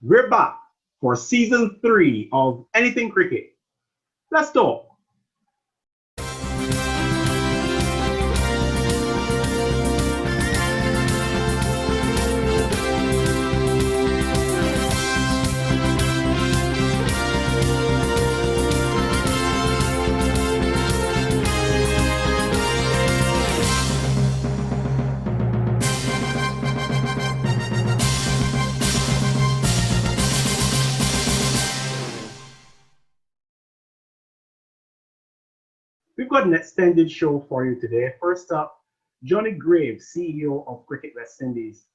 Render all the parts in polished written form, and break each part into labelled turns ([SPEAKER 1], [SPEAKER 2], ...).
[SPEAKER 1] We're back for season 3 of Anything Cricket. Let's talk. We've got an extended show for you today. First up, Johnny Graves, CEO of Cricket West Indies.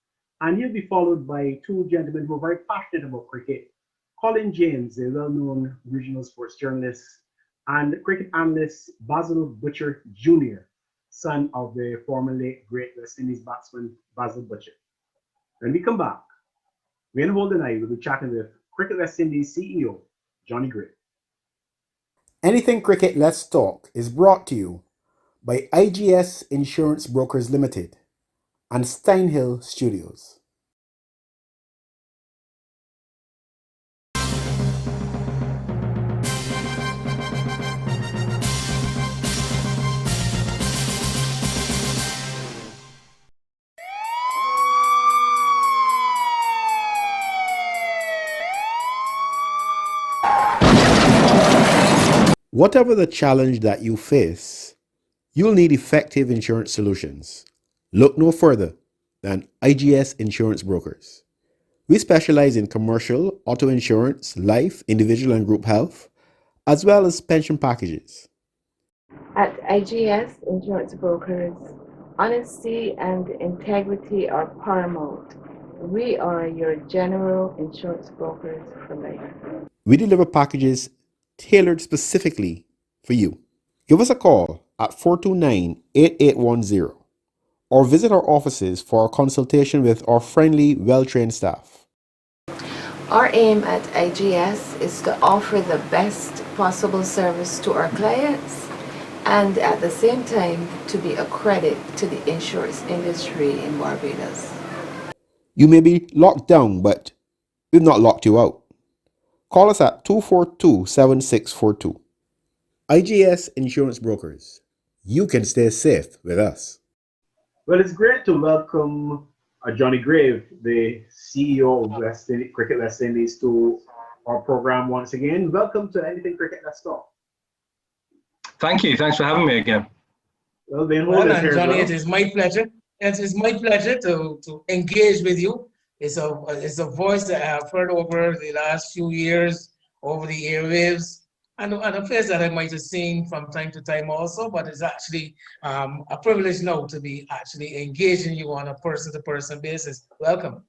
[SPEAKER 1] And he'll be followed by two gentlemen who are very passionate about cricket. Colin James, a well-known regional sports journalist, and cricket analyst Basil Butcher Jr., son of the formerly great West Indies batsman Basil Butcher. When we come back, we in Holder and I will be chatting with Cricket West Indies CEO, Johnny Graves.
[SPEAKER 2] Anything Cricket Let's Talk is brought to you by IGS Insurance Brokers Limited and Steinhill Studios. Whatever the challenge that you face, you'll need effective insurance solutions. Look no further than IGS Insurance Brokers. We specialize in commercial, auto insurance, life, individual and group health, as well as pension packages.
[SPEAKER 3] At IGS Insurance Brokers, honesty and integrity are paramount. We are your general insurance brokers for life.
[SPEAKER 2] We deliver packages tailored specifically for you. Give us a call at 429-8810 or visit our offices for a consultation with our friendly, well-trained staff.
[SPEAKER 3] Our aim at IGS is to offer the best possible service to our clients and at the same time to be a credit to the insurance industry in Barbados.
[SPEAKER 2] You may be locked down, but we've not locked you out. Call us at 242-7642. IGS Insurance Brokers. You can stay safe with us.
[SPEAKER 1] Well, it's great to welcome Johnny Graves, the CEO of Cricket West Indies, to our program once again. Welcome to Anything Cricket Let's Talk.
[SPEAKER 4] Thank you. Thanks for having me again.
[SPEAKER 1] Well, here
[SPEAKER 5] Johnny,
[SPEAKER 1] well.
[SPEAKER 5] it is my pleasure. It is my pleasure to engage with you. It's a voice that I have heard over the last few years, over the airwaves, and a face that I might have seen from time to time also, but it's actually a privilege now to be actually engaging you on a person-to-person basis. Welcome.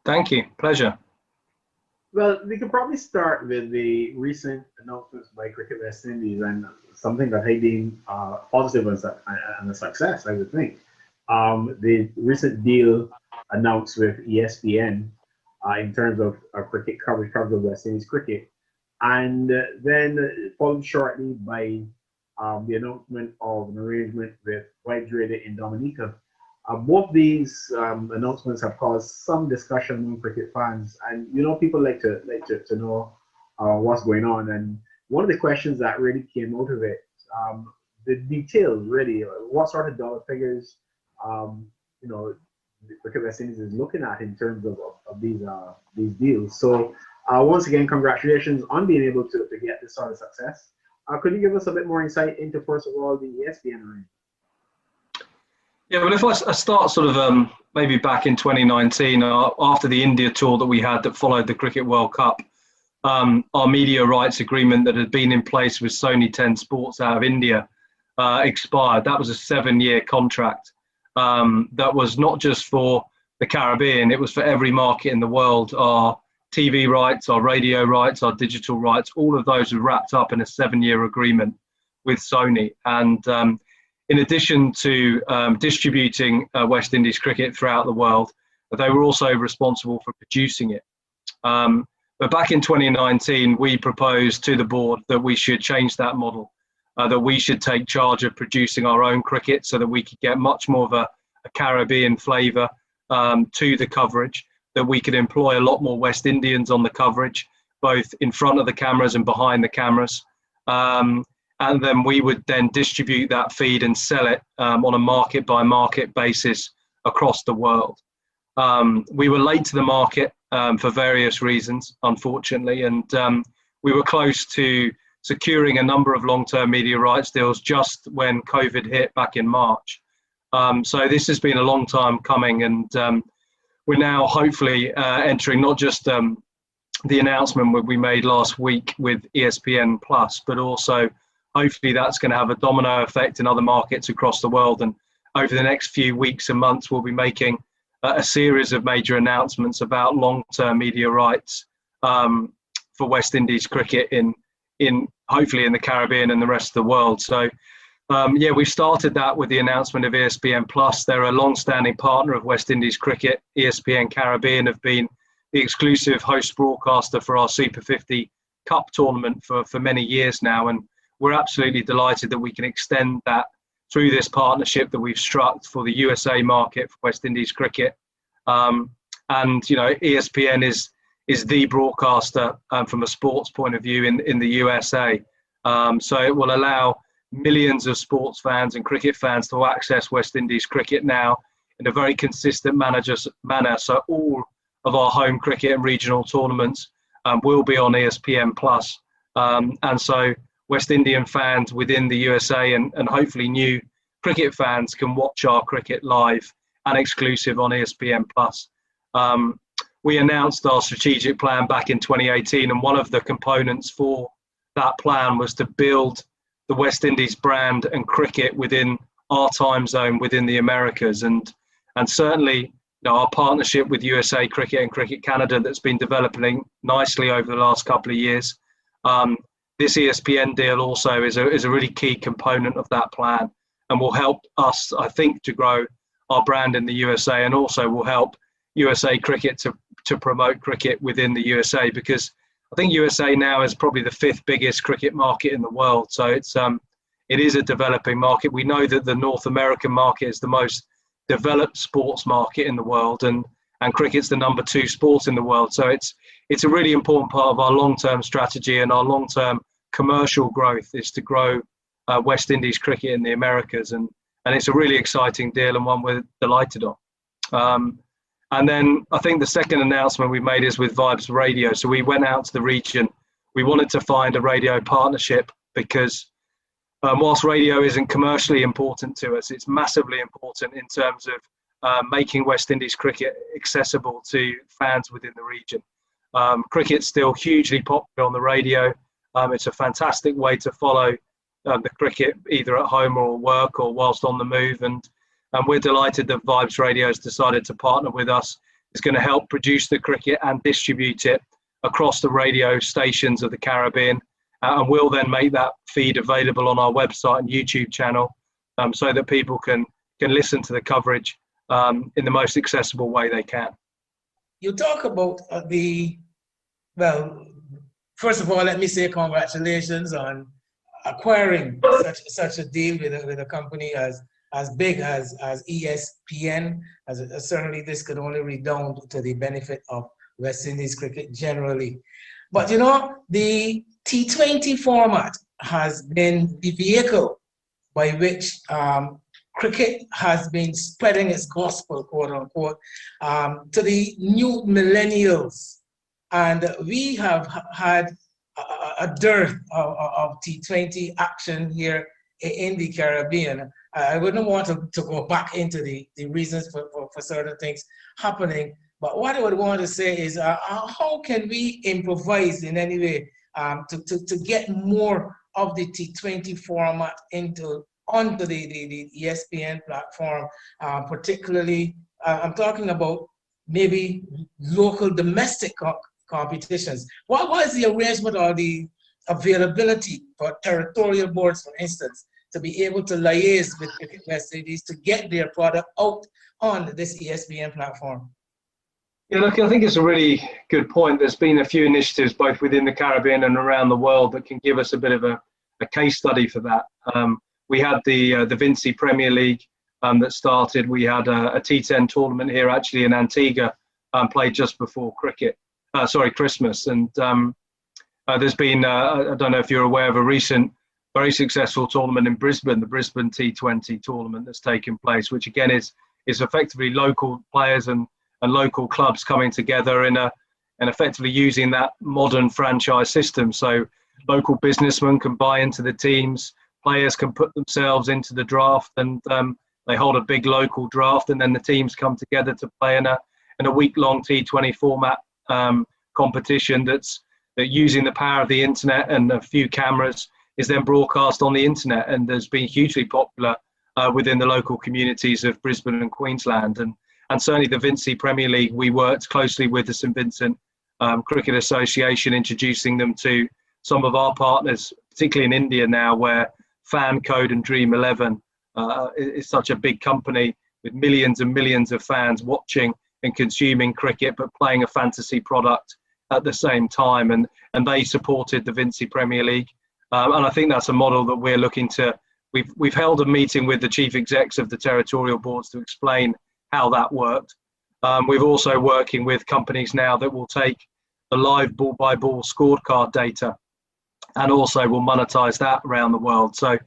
[SPEAKER 4] Thank you. Pleasure.
[SPEAKER 1] Well, we could probably start with the recent announcements by Cricket West Indies and something that I deem positive and a success, I would think. The recent deal announced with ESPN in terms of cricket coverage of West Indies cricket, and then followed shortly by the announcement of an arrangement with White Radio in Dominica. Both these announcements have caused some discussion among cricket fans, and people like to know what's going on. And one of the questions that really came out of it, the details really, what sort of dollar figures, the Cricket West Indies is looking at in terms of these deals. So once again, congratulations on being able to get this sort of success. Could you give us a bit more insight into, first of all, the ESPN arrangement?
[SPEAKER 4] Yeah, well, if I start sort of maybe back in 2019, after the India tour that we had that followed the Cricket World Cup, our media rights agreement that had been in place with Sony 10 Sports out of India expired. That was a 7-year contract. That was not just for the Caribbean, it was for every market in the world. Our TV rights, our radio rights, our digital rights, all of those were wrapped up in a 7-year agreement with Sony. And in addition to distributing West Indies cricket throughout the world, they were also responsible for producing it. But back in 2019, we proposed to the board that we should change that model, that we should take charge of producing our own cricket so that we could get much more of a Caribbean flavour to the coverage. that we could employ a lot more West Indians on the coverage, both in front of the cameras and behind the cameras. And then we would then distribute that feed and sell it on a market by market basis across the world. We were late to the market for various reasons, unfortunately, and we were close to securing a number of long-term media rights deals just when COVID hit back in March. So this has been a long time coming, and we're now hopefully entering not just the announcement we made last week with ESPN Plus, but also hopefully that's going to have a domino effect in other markets across the world. And over the next few weeks and months, we'll be making a series of major announcements about long-term media rights for West Indies cricket in hopefully in the Caribbean and the rest of the world. So yeah, we started that with the announcement of ESPN Plus. They're a long-standing partner of West Indies cricket. ESPN Caribbean have been the exclusive host broadcaster for our Super 50 Cup tournament for many years now, and we're absolutely delighted that we can extend that through this partnership that we've struck for the USA market for West Indies cricket. And you know, ESPN is the broadcaster from a sports point of view in the USA. So it will allow millions of sports fans and cricket fans to access West Indies cricket now in a very consistent manner. So all of our home cricket and regional tournaments will be on ESPN Plus. And so West Indian fans within the USA and hopefully new cricket fans can watch our cricket live and exclusive on ESPN Plus. We announced our strategic plan back in 2018, and one of the components for that plan was to build the West Indies brand and cricket within our time zone within the Americas. And certainly, you know, our partnership with USA Cricket and Cricket Canada that's been developing nicely over the last couple of years. This ESPN deal also is a really key component of that plan, and will help us, I think, to grow our brand in the USA, and also will help USA Cricket to promote cricket within the USA, because I think USA now is probably the 5th biggest cricket market in the world. So it is a developing market. We know that the North American market is the most developed sports market in the world, and cricket's the number 2 sport in the world. So it's a really important part of our long-term strategy, and our long-term commercial growth is to grow West Indies cricket in the Americas, and it's a really exciting deal and one we're delighted on. And then I think the second announcement we made is with Vibes Radio. So we went out to the region. We wanted to find a radio partnership because whilst radio isn't commercially important to us, it's massively important in terms of making West Indies cricket accessible to fans within the region. Cricket's still hugely popular on the radio. It's a fantastic way to follow the cricket either at home or at work or whilst on the move. And we're delighted that Vibes Radio has decided to partner with us. It's going to help produce the cricket and distribute it across the radio stations of the Caribbean. And we'll then make that feed available on our website and YouTube channel so that people can listen to the coverage in the most accessible way they can.
[SPEAKER 5] You talk about well, first of all, let me say congratulations on acquiring such a deal with a company as big as ESPN. Certainly this could only redound to the benefit of West Indies cricket generally. But you know, the T20 format has been the vehicle by which cricket has been spreading its gospel, quote unquote, to the new millennials. And we have had a dearth of T20 action here in the Caribbean. I wouldn't want to go back into the reasons for certain things happening, but what I would want to say is how can we improvise in any way to get more of the T20 format onto the ESPN platform, particularly I'm talking about maybe local domestic competitions. What is the arrangement or the availability for territorial boards, for instance, to be able to liaise with West Indies to get their product out on this ESPN platform?
[SPEAKER 4] Yeah, look, I think it's a really good point. There's been a few initiatives both within the Caribbean and around the world that can give us a bit of a case study for that. We had the Vinci Premier League that started. We had a T10 tournament here actually in Antigua played just before Christmas. And there's been, I don't know if you're aware of a recent very successful tournament in Brisbane, the Brisbane T20 tournament that's taken place, which again is effectively local players and local clubs coming together and effectively using that modern franchise system. So local businessmen can buy into the teams, players can put themselves into the draft, and they hold a big local draft, and then the teams come together to play in a week-long T20 format competition that using the power of the internet and a few cameras is then broadcast on the internet, and has been hugely popular within the local communities of Brisbane and Queensland. And certainly the Vinci Premier League, we worked closely with the St Vincent Cricket Association, introducing them to some of our partners, particularly in India now, where Fan Code and Dream 11 is such a big company with millions and millions of fans watching and consuming cricket, but playing a fantasy product at the same time. And they supported the Vinci Premier League. And I think that's a model that we're looking to. We've held a meeting with the chief execs of the territorial boards to explain how that worked. We're also working with companies now that will take the live ball-by-ball scorecard data and also will monetize that around the world. So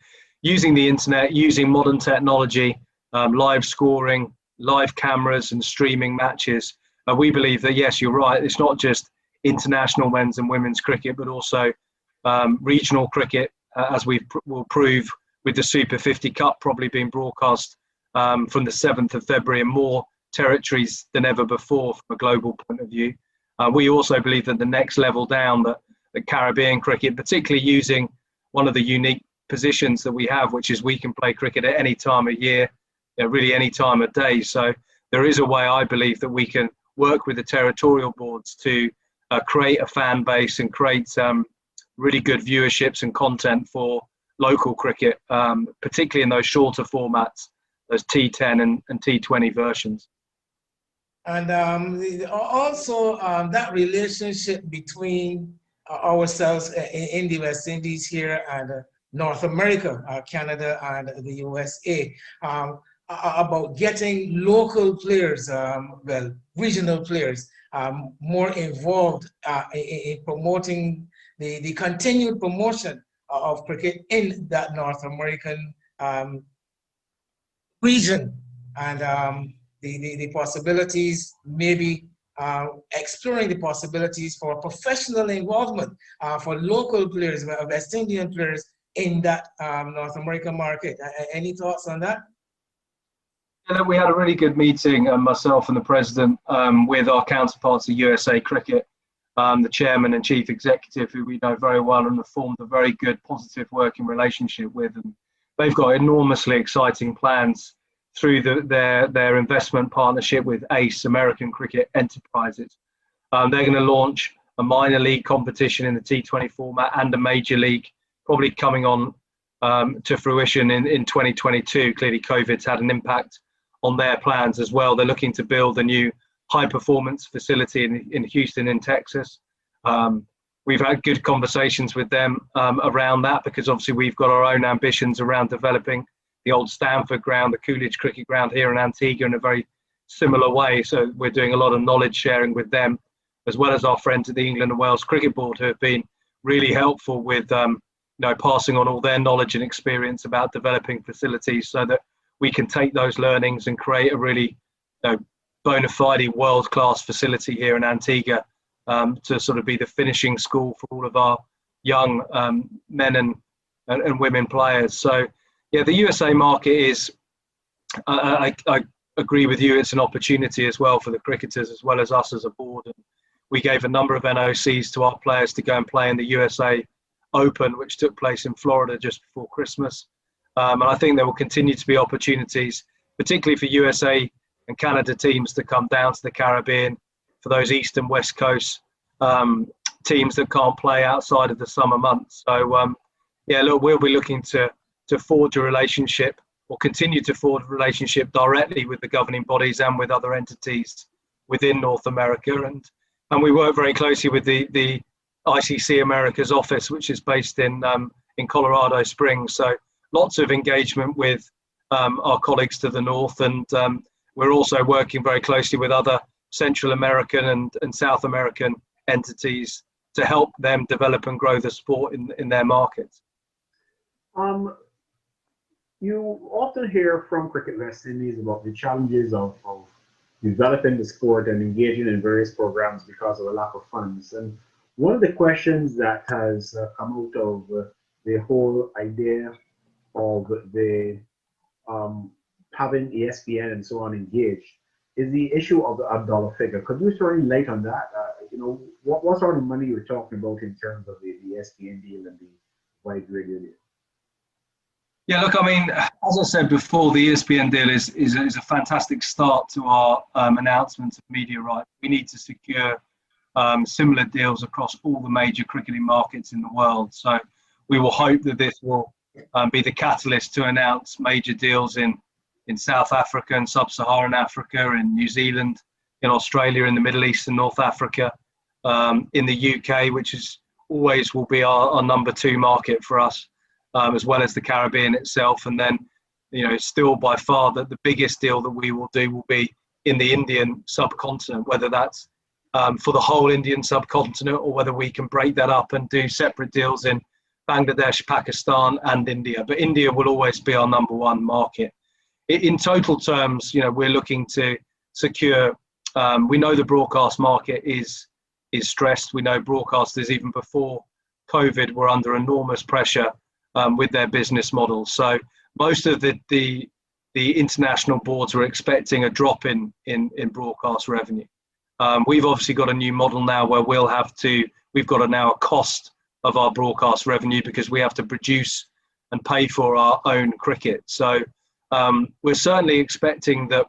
[SPEAKER 4] using the internet, using modern technology, live scoring, live cameras and streaming matches, we believe that, yes, you're right, it's not just international men's and women's cricket, but also regional cricket, as we will prove with the Super 50 Cup probably being broadcast from the 7th of February in more territories than ever before from a global point of view. We also believe that the next level down, that the Caribbean cricket, particularly using one of the unique positions that we have, which is we can play cricket at any time of year, really any time of day. So there is a way, I believe, that we can work with the territorial boards to create a fan base and create really good viewerships and content for local cricket, particularly in those shorter formats, those T10 and T20 versions.
[SPEAKER 5] And also that relationship between ourselves in the West Indies here and North America, Canada and the USA, about getting local players, regional players, more involved in promoting the continued promotion of cricket in that North American region, and the possibilities, maybe exploring the possibilities for professional involvement for local players, West Indian players in that North American market. Any thoughts on that?
[SPEAKER 4] Yeah, we had a really good meeting, myself and the president, with our counterparts at USA Cricket, the chairman and chief executive, who we know very well and have formed a very good, positive working relationship with. And they've got enormously exciting plans through their investment partnership with ACE, American Cricket Enterprises. They're going to launch a minor league competition in the T20 format and a major league, probably coming on to fruition in 2022. Clearly, COVID's had an impact on their plans as well. They're looking to build a new high-performance facility in Houston, in Texas. We've had good conversations with them around that, because obviously we've got our own ambitions around developing the old Stanford ground, the Coolidge Cricket Ground here in Antigua, in a very similar way. So we're doing a lot of knowledge sharing with them, as well as our friends at the England and Wales Cricket Board, who have been really helpful with passing on all their knowledge and experience about developing facilities, so that we can take those learnings and create a really bona fide world-class facility here in Antigua, to sort of be the finishing school for all of our young men and women players. So yeah, the USA market is, I agree with you, it's an opportunity as well for the cricketers as well as us as a board. And we gave a number of NOCs to our players to go and play in the USA Open, which took place in Florida just before Christmas. And I think there will continue to be opportunities, particularly for USA and Canada teams, to come down to the Caribbean for those East and West Coast teams that can't play outside of the summer months. So yeah, look, we'll be looking to forge a relationship, or continue to forge a relationship directly with the governing bodies and with other entities within North America. And we work very closely with the ICC Americas office, which is based in Colorado Springs. So lots of engagement with our colleagues to the north, and we're also working very closely with other Central American and South American entities to help them develop and grow the sport in their markets.
[SPEAKER 1] You often hear from Cricket West Indies about the challenges of developing the sport and engaging in various programs because of a lack of funds. And one of the questions that has come out of the whole idea of the having ESPN and so on engaged is the issue of the dollar figure. Could you throw any light on that? What sort of money you're talking about in terms of the ESPN deal and the Vibes Radio deal?
[SPEAKER 4] Yeah, look, I mean, as I said before, the ESPN deal is a fantastic start to our announcement of media rights. We need to secure similar deals across all the major cricketing markets in the world. So we will hope that this will be the catalyst to announce major deals in South Africa and Sub-Saharan Africa, in New Zealand, in Australia, in the Middle East and North Africa, in the UK, which is always will be our number 2 market for us, as well as the Caribbean itself. And then, still by far the biggest deal that we will do will be in the Indian subcontinent, whether that's for the whole Indian subcontinent or whether we can break that up and do separate deals in Bangladesh, Pakistan and India. But India will always be our number 1 market. In total terms, we're looking to secure, we know the broadcast market is stressed. We know broadcasters, even before COVID, were under enormous pressure with their business models. So most of the international boards are expecting a drop in broadcast revenue. We've obviously got a new model now where we've got now a cost of our broadcast revenue because we have to produce and pay for our own cricket. So we're certainly expecting that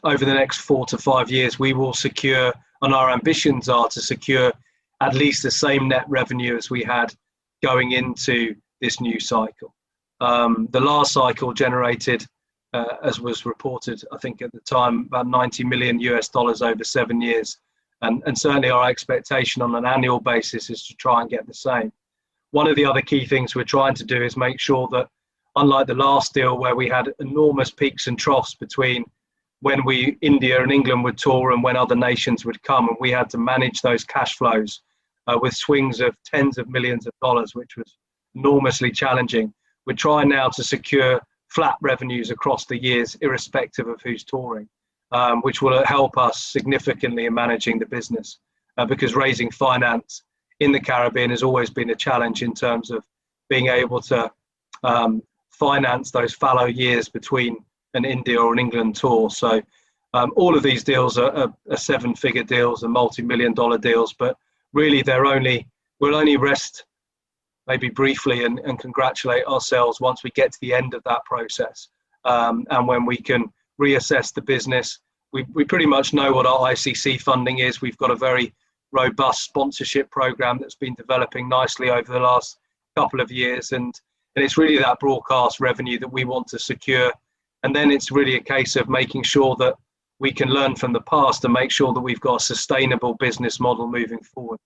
[SPEAKER 4] over the next 4 to 5 years, we will secure, and our ambitions are to secure at least the same net revenue as we had going into this new cycle. The last cycle generated, as was reported, I think at the time, about $90 million over 7 years. And certainly our expectation on an annual basis is to try and get the same. One of the other key things we're trying to do is make sure that, unlike the last deal where we had enormous peaks and troughs between when India and England would tour and when other nations would come, and we had to manage those cash flows with swings of tens of millions of dollars, which was enormously challenging. We're trying now to secure flat revenues across the years, irrespective of who's touring, which will help us significantly in managing the business, because raising finance in the Caribbean has always been a challenge in terms of being able to finance those fallow years between an India or an England tour. So all of these deals are 7-figure deals and multi-million-dollar deals, but really we'll only rest maybe briefly and congratulate ourselves once we get to the end of that process, and when we can reassess the business. We pretty much know what our ICC funding is. We've got a very robust sponsorship program that's been developing nicely over the last couple of years, and it's really that broadcast revenue that we want to secure. And then it's really a case of making sure that we can learn from the past and make sure that we've got a sustainable business model moving forward.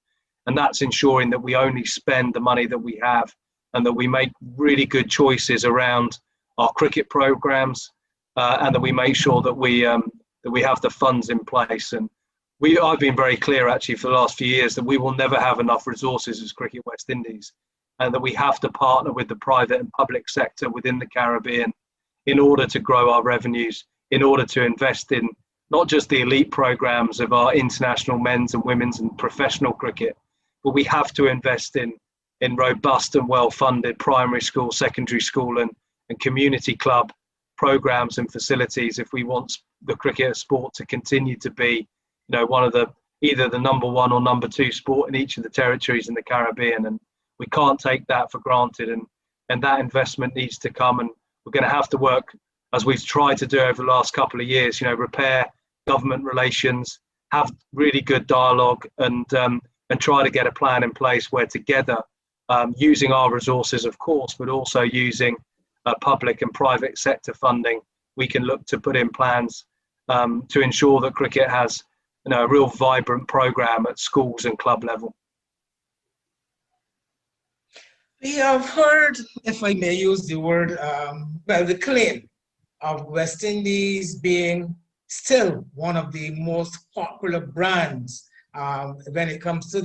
[SPEAKER 4] And that's ensuring that we only spend the money that we have and that we make really good choices around our cricket programs, and that we make sure that we have the funds in place. And I've been very clear actually for the last few years that we will never have enough resources as Cricket West Indies, and that we have to partner with the private and public sector within the Caribbean in order to grow our revenues, in order to invest in not just the elite programs of our international men's and women's and professional cricket, but we have to invest in robust and well-funded primary school, secondary school and community club programs and facilities if we want the cricket sport to continue to be, one of either the number 1 or number 2 sport in each of the territories in the Caribbean. And we can't take that for granted, and that investment needs to come, and we're going to have to work, as we've tried to do over the last couple of years, repair government relations, have really good dialogue, and try to get a plan in place where together, using our resources, of course, but also using public and private sector funding, we can look to put in plans to ensure that cricket has a real vibrant program at schools and club level.
[SPEAKER 5] We have heard, if I may use the word, the claim of West Indies being still one of the most popular brands when it comes to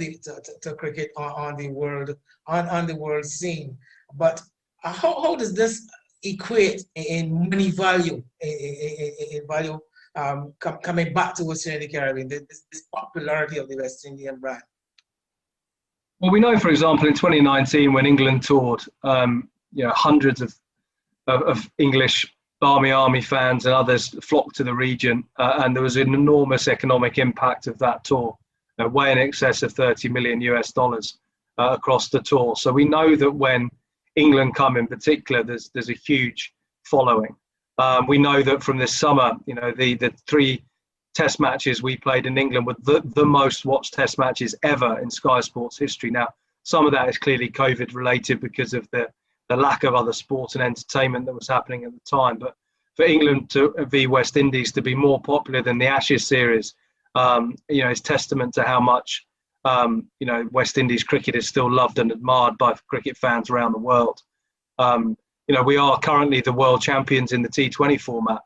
[SPEAKER 5] to cricket on the world scene. But how does this equate in money value, in value coming back to Australia and the Caribbean, this popularity of the West Indian brand?
[SPEAKER 4] Well, we know, for example, in 2019 when England toured, hundreds of English Army fans and others flocked to the region, and there was an enormous economic impact of that tour, way in excess of $30 million across the tour. So we know that when England come in particular, there's a huge following. We know that from this summer, the 3 test matches we played in England were the most watched test matches ever in Sky Sports history. Now, some of that is clearly COVID related because of the lack of other sports and entertainment that was happening at the time. But for England v West Indies to be more popular than the Ashes series, is testament to how much, West Indies cricket is still loved and admired by cricket fans around the world. We are currently the world champions in the T20 format.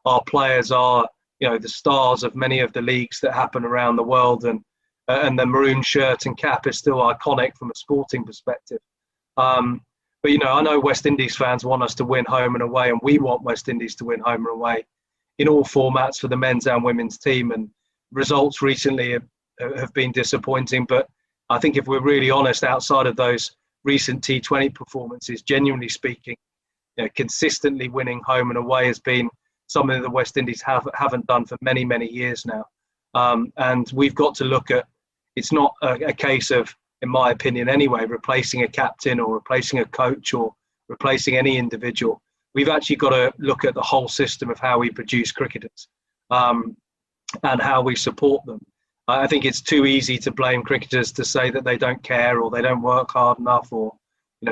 [SPEAKER 4] Our players are, the stars of many of the leagues that happen around the world, and the maroon shirt and cap is still iconic from a sporting perspective. But I know West Indies fans want us to win home and away, and we want West Indies to win home and away in all formats for the men's and women's team. And results recently have been disappointing, but I think if we're really honest, outside of those recent T20 performances, genuinely speaking, consistently winning home and away has been something that the West Indies haven't done for many, many years now. And we've got to look at, it's not a case of, in my opinion anyway, replacing a captain or replacing a coach or replacing any individual. We've actually got to look at the whole system of how we produce cricketers and how we support them. I think it's too easy to blame cricketers to say that they don't care or they don't work hard enough, or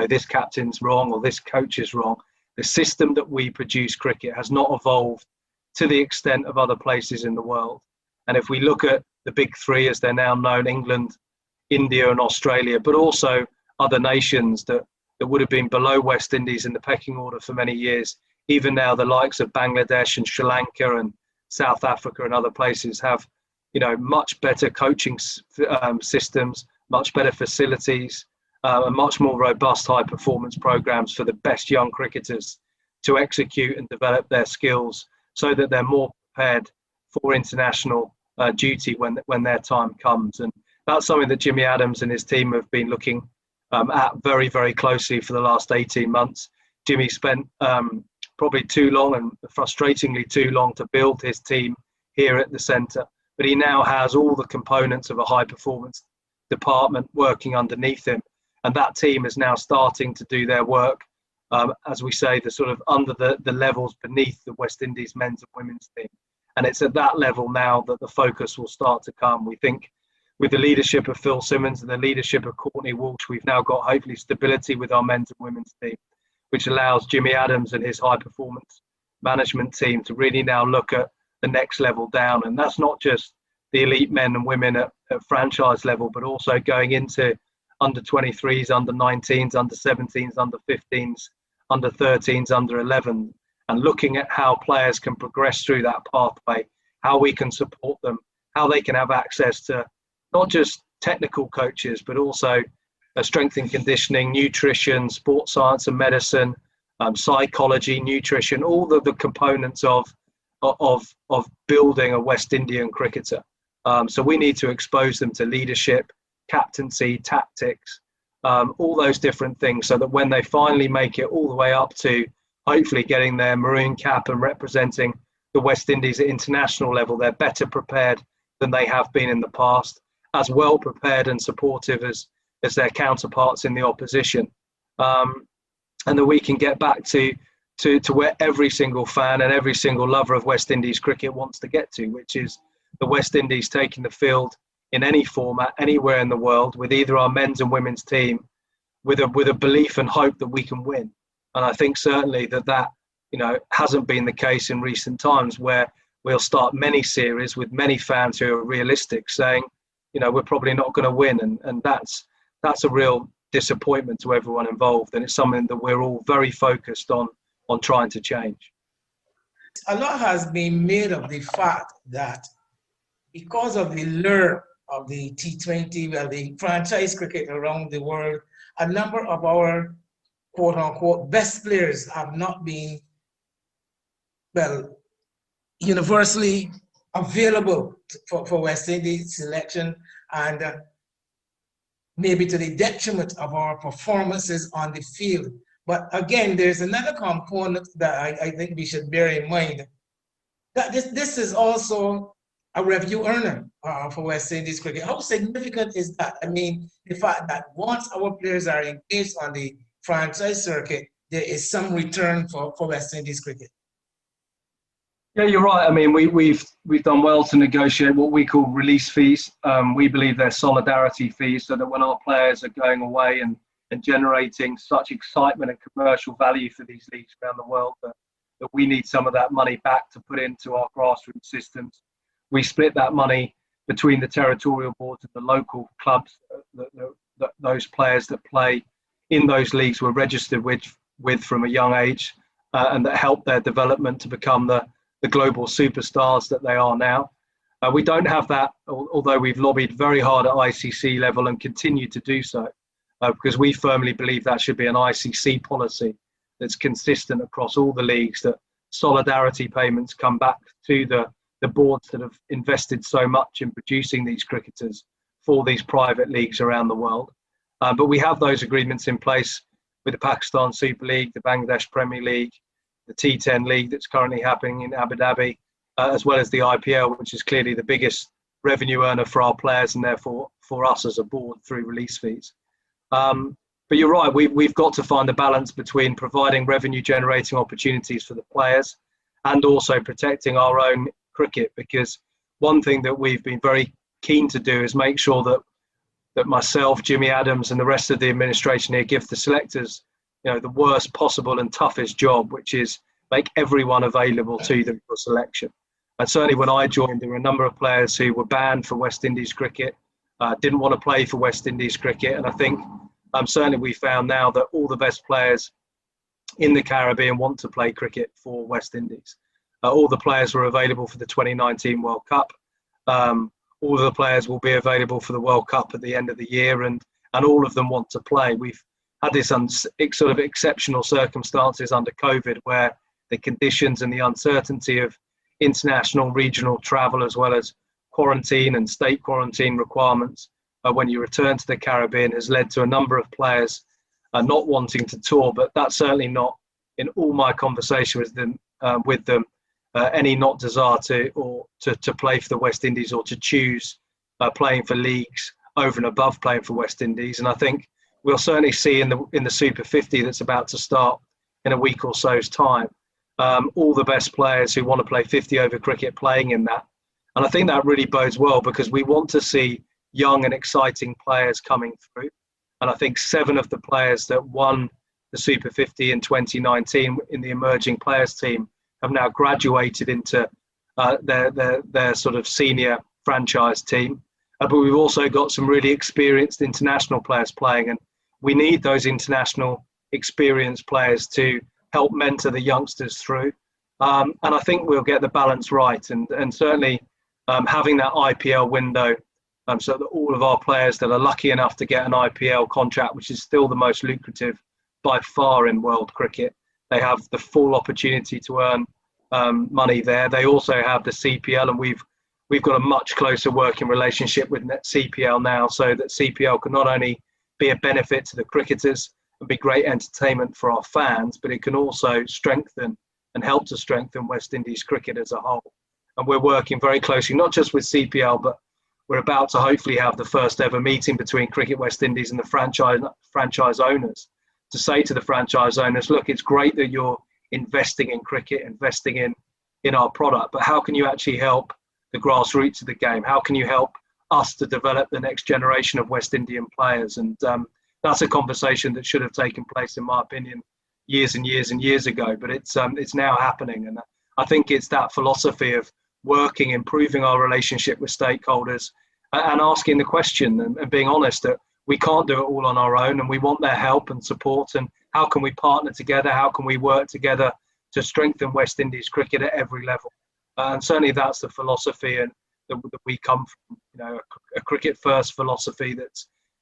[SPEAKER 4] this captain's wrong or this coach is wrong. The system that we produce cricket has not evolved to the extent of other places in the world. And if we look at the big 3 as they're now known, England, India and Australia, but also other nations that would have been below West Indies in the pecking order for many years, even now the likes of Bangladesh and Sri Lanka and South Africa and other places have much better coaching systems, much better facilities, and much more robust high performance programs for the best young cricketers to execute and develop their skills so that they're more prepared for international duty when their time comes. And that's something that Jimmy Adams and his team have been looking at very, very closely for the last 18 months. Jimmy spent probably too long and frustratingly too long to build his team here at the centre. But he now has all the components of a high performance department working underneath him. And that team is now starting to do their work, as we say, the sort of under the levels beneath the West Indies men's and women's team. And it's at that level now that the focus will start to come. We think with the leadership of Phil Simmons and the leadership of Courtney Walsh, we've now got hopefully stability with our men's and women's team, which allows Jimmy Adams and his high performance management team to really now look at the next level down. And that's not just the elite men and women at franchise level, but also going into under 23s, under 19s, under 17s, under 15s, under 13s, under 11, and looking at how players can progress through that pathway, how we can support them, how they can have access to not just technical coaches, but also strength and conditioning, nutrition, sports science and medicine, psychology, nutrition, all the components of building a West Indian cricketer. So we need to expose them to leadership, captaincy, tactics, all those different things, so that when they finally make it all the way up to hopefully getting their maroon cap and representing the West Indies at international level, they're better prepared than they have been in the past, as well prepared and supportive as their counterparts in the opposition. And that we can get back to where every single fan and every single lover of West Indies cricket wants to get to, which is the West Indies taking the field in any format, anywhere in the world, with either our men's and women's team, with a belief and hope that we can win. And I think certainly that hasn't been the case in recent times, where we'll start many series with many fans who are realistic, saying, we're probably not going to win. And that's a real disappointment to everyone involved. And it's something that we're all very focused on trying to change.
[SPEAKER 5] A lot has been made of the fact that because of the lure of the T20, well, the franchise cricket around the world, a number of our quote unquote best players have not been, well, universally available for West Indies selection, and maybe to the detriment of our performances on the field. But again, there's another component that I think we should bear in mind, that this is also a revenue earner for West Indies cricket. How significant is that? I mean, the fact that once our players are engaged on the franchise circuit, there is some return for West Indies cricket.
[SPEAKER 4] Yeah, you're right. I mean, we've done well to negotiate what we call release fees. We believe they're solidarity fees, so that when our players are going away and generating such excitement and commercial value for these leagues around the world, that we need some of that money back to put into our grassroots systems. We split that money between the territorial boards and the local clubs. Those players that play in those leagues were registered with from a young age, and that helped their development to become the global superstars that they are now. We don't have that, although we've lobbied very hard at ICC level and continue to do so, because we firmly believe that should be an ICC policy that's consistent across all the leagues, that solidarity payments come back to the boards that have invested so much in producing these cricketers for these private leagues around the world. But we have those agreements in place with the Pakistan Super League, the Bangladesh Premier League, the T10 League that's currently happening in Abu Dhabi, as well as the IPL, which is clearly the biggest revenue earner for our players and therefore for us as a board through release fees. But you're right, we've got to find a balance between providing revenue generating opportunities for the players and also protecting our own cricket, because one thing that we've been very keen to do is make sure that myself, Jimmy Adams and the rest of the administration here give the selectors, the worst possible and toughest job, which is make everyone available to them for selection. And certainly when I joined, there were a number of players who were banned for West Indies cricket, didn't want to play for West Indies cricket. And I think certainly we found now that all the best players in the Caribbean want to play cricket for West Indies. All the players were available for the 2019 World Cup. All of the players will be available for the World Cup at the end of the year, and all of them want to play. We've had this sort of exceptional circumstances under COVID, where the conditions and the uncertainty of international regional travel, as well as quarantine and state quarantine requirements when you return to the Caribbean, has led to a number of players not wanting to tour. But that's certainly not, in all my conversation with them, any not desire to play for the West Indies or to choose playing for leagues over and above playing for West Indies. And I think we'll certainly see in the Super 50 that's about to start in a week or so's time, all the best players who want to play 50 over cricket playing in that. And I think that really bodes well, because we want to see young and exciting players coming through. And I think 7 of the players that won the Super 50 in 2019 in the emerging players team have now graduated into their sort of senior franchise team. But we've also got some really experienced international players playing, and we need those international experienced players to help mentor the youngsters through. And I think we'll get the balance right, and certainly having that IPL window, so that all of our players that are lucky enough to get an IPL contract, which is still the most lucrative by far in world cricket, they have the full opportunity to earn money there. They also have the CPL, and we've got a much closer working relationship with CPL now, so that CPL can not only be a benefit to the cricketers and be great entertainment for our fans, but it can also strengthen and help to strengthen West Indies cricket as a whole. And we're working very closely, not just with CPL, but we're about to hopefully have the first ever meeting between Cricket West Indies and the franchise owners, to say to the franchise owners, look, it's great that you're investing in cricket, investing in our product, but how can you actually help the grassroots of the game? How can you help us to develop the next generation of West Indian players? And that's a conversation that should have taken place, in my opinion, years and years and years ago, but it's now happening. And I think it's that philosophy of working, improving our relationship with stakeholders, and asking the question and being honest that we can't do it all on our own, and we want their help and support. And how can we partner together? How can we work together to strengthen West Indies cricket at every level. And certainly that's the philosophy and that we come from, a cricket first philosophy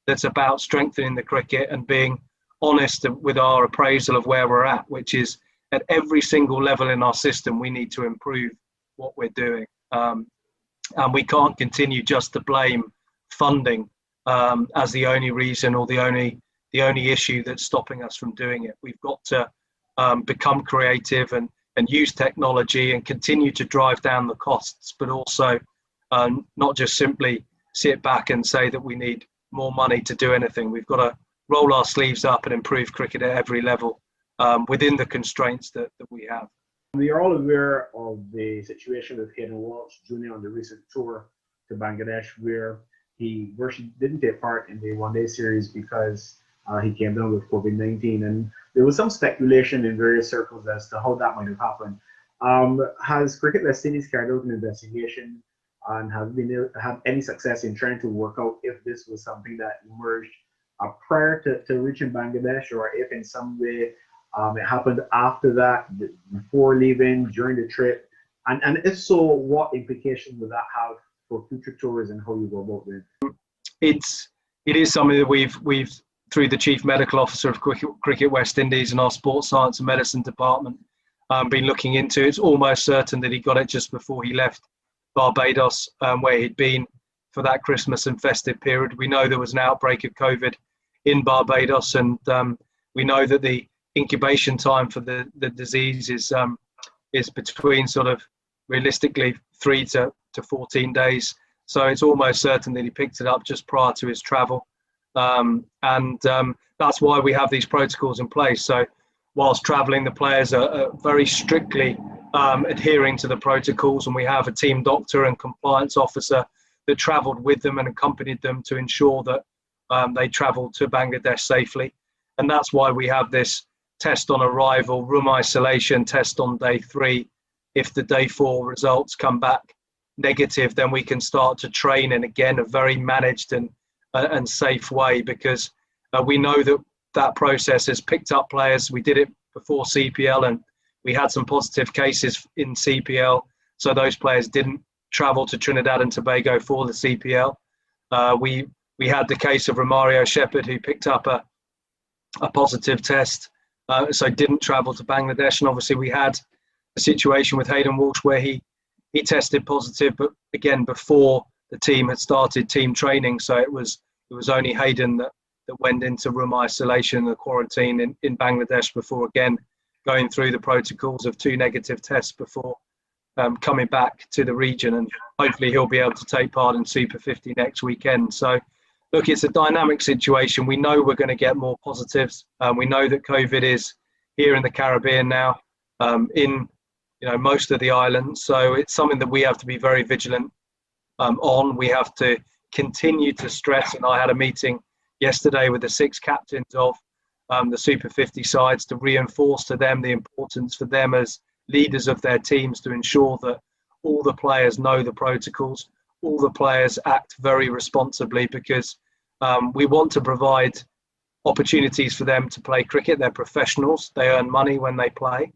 [SPEAKER 4] that's about strengthening the cricket and being honest with our appraisal of where we're at, which is at every single level in our system, we need to improve what we're doing. And we can't continue just to blame funding as the only reason or the only issue that's stopping us from doing it. We've got to become creative and use technology and continue to drive down the costs, but also not just simply sit back and say that we need more money to do anything. We've got to roll our sleeves up and improve cricket at every level within the constraints that we have.
[SPEAKER 1] We are all aware of the situation with Hayden Walsh Jr. on the recent tour to Bangladesh, where he virtually didn't take part in the one-day series because he came down with COVID-19. And there was some speculation in various circles as to how that might have happened. Has Cricket West Indies carried out an investigation and have any success in trying to work out if this was something that emerged prior to reaching Bangladesh, or if in some way it happened after that, before leaving, during the trip? And if so, what implications would that have for future tours and how you go about it?
[SPEAKER 4] It is something that we've through the Chief Medical Officer of Cricket West Indies and our Sports Science and Medicine Department been looking into. It's almost certain that he got it just before he left Barbados, where he'd been for that Christmas and festive period. We know there was an outbreak of COVID in Barbados, and we know that the incubation time for the disease is between sort of realistically 3 to 14 days. So it's almost certain that he picked it up just prior to his travel. And that's why we have these protocols in place. So whilst traveling, the players are very strictly adhering to the protocols, and we have a team doctor and compliance officer that traveled with them and accompanied them to ensure that they traveled to Bangladesh safely. And that's why we have this test on arrival, room isolation test on day 3. If the day 4 results come back negative, then we can start to train in, again, a very managed and safe way, because we know that process has picked up players. We did it before CPL, and we had some positive cases in CPL, so those players didn't travel to Trinidad and Tobago for the CPL. We had the case of Romario Shepherd, who picked up a positive test, so didn't travel to Bangladesh. And obviously we had a situation with Hayden Walsh where he tested positive, but again, before the team had started team training. So it was only Hayden that went into room isolation and quarantine in Bangladesh before, again, going through the protocols of 2 negative tests before coming back to the region. And hopefully he'll be able to take part in Super 50 next weekend. So look, it's a dynamic situation. We know we're going to get more positives. We know that COVID is here in the Caribbean now, in most of the islands. So it's something that we have to be very vigilant on. We have to continue to stress, and I had a meeting yesterday with the 6 captains of the Super 50 sides to reinforce to them the importance for them as leaders of their teams to ensure that all the players know the protocols, all the players act very responsibly, because we want to provide opportunities for them to play cricket. They're professionals, they earn money when they play.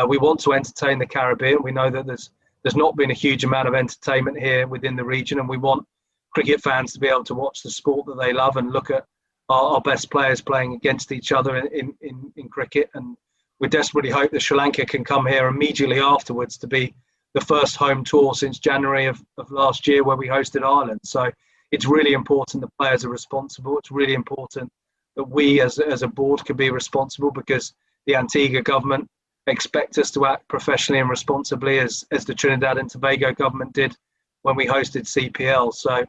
[SPEAKER 4] We want to entertain the Caribbean. We know that there's not been a huge amount of entertainment here within the region, and we want cricket fans to be able to watch the sport that they love and look at our best players playing against each other in cricket. And we desperately hope that Sri Lanka can come here immediately afterwards to be the first home tour since January of last year, where we hosted Ireland. So it's really important that players are responsible. It's really important that we as a board can be responsible, because the Antigua government expect us to act professionally and responsibly, as the Trinidad and Tobago government did when we hosted CPL. So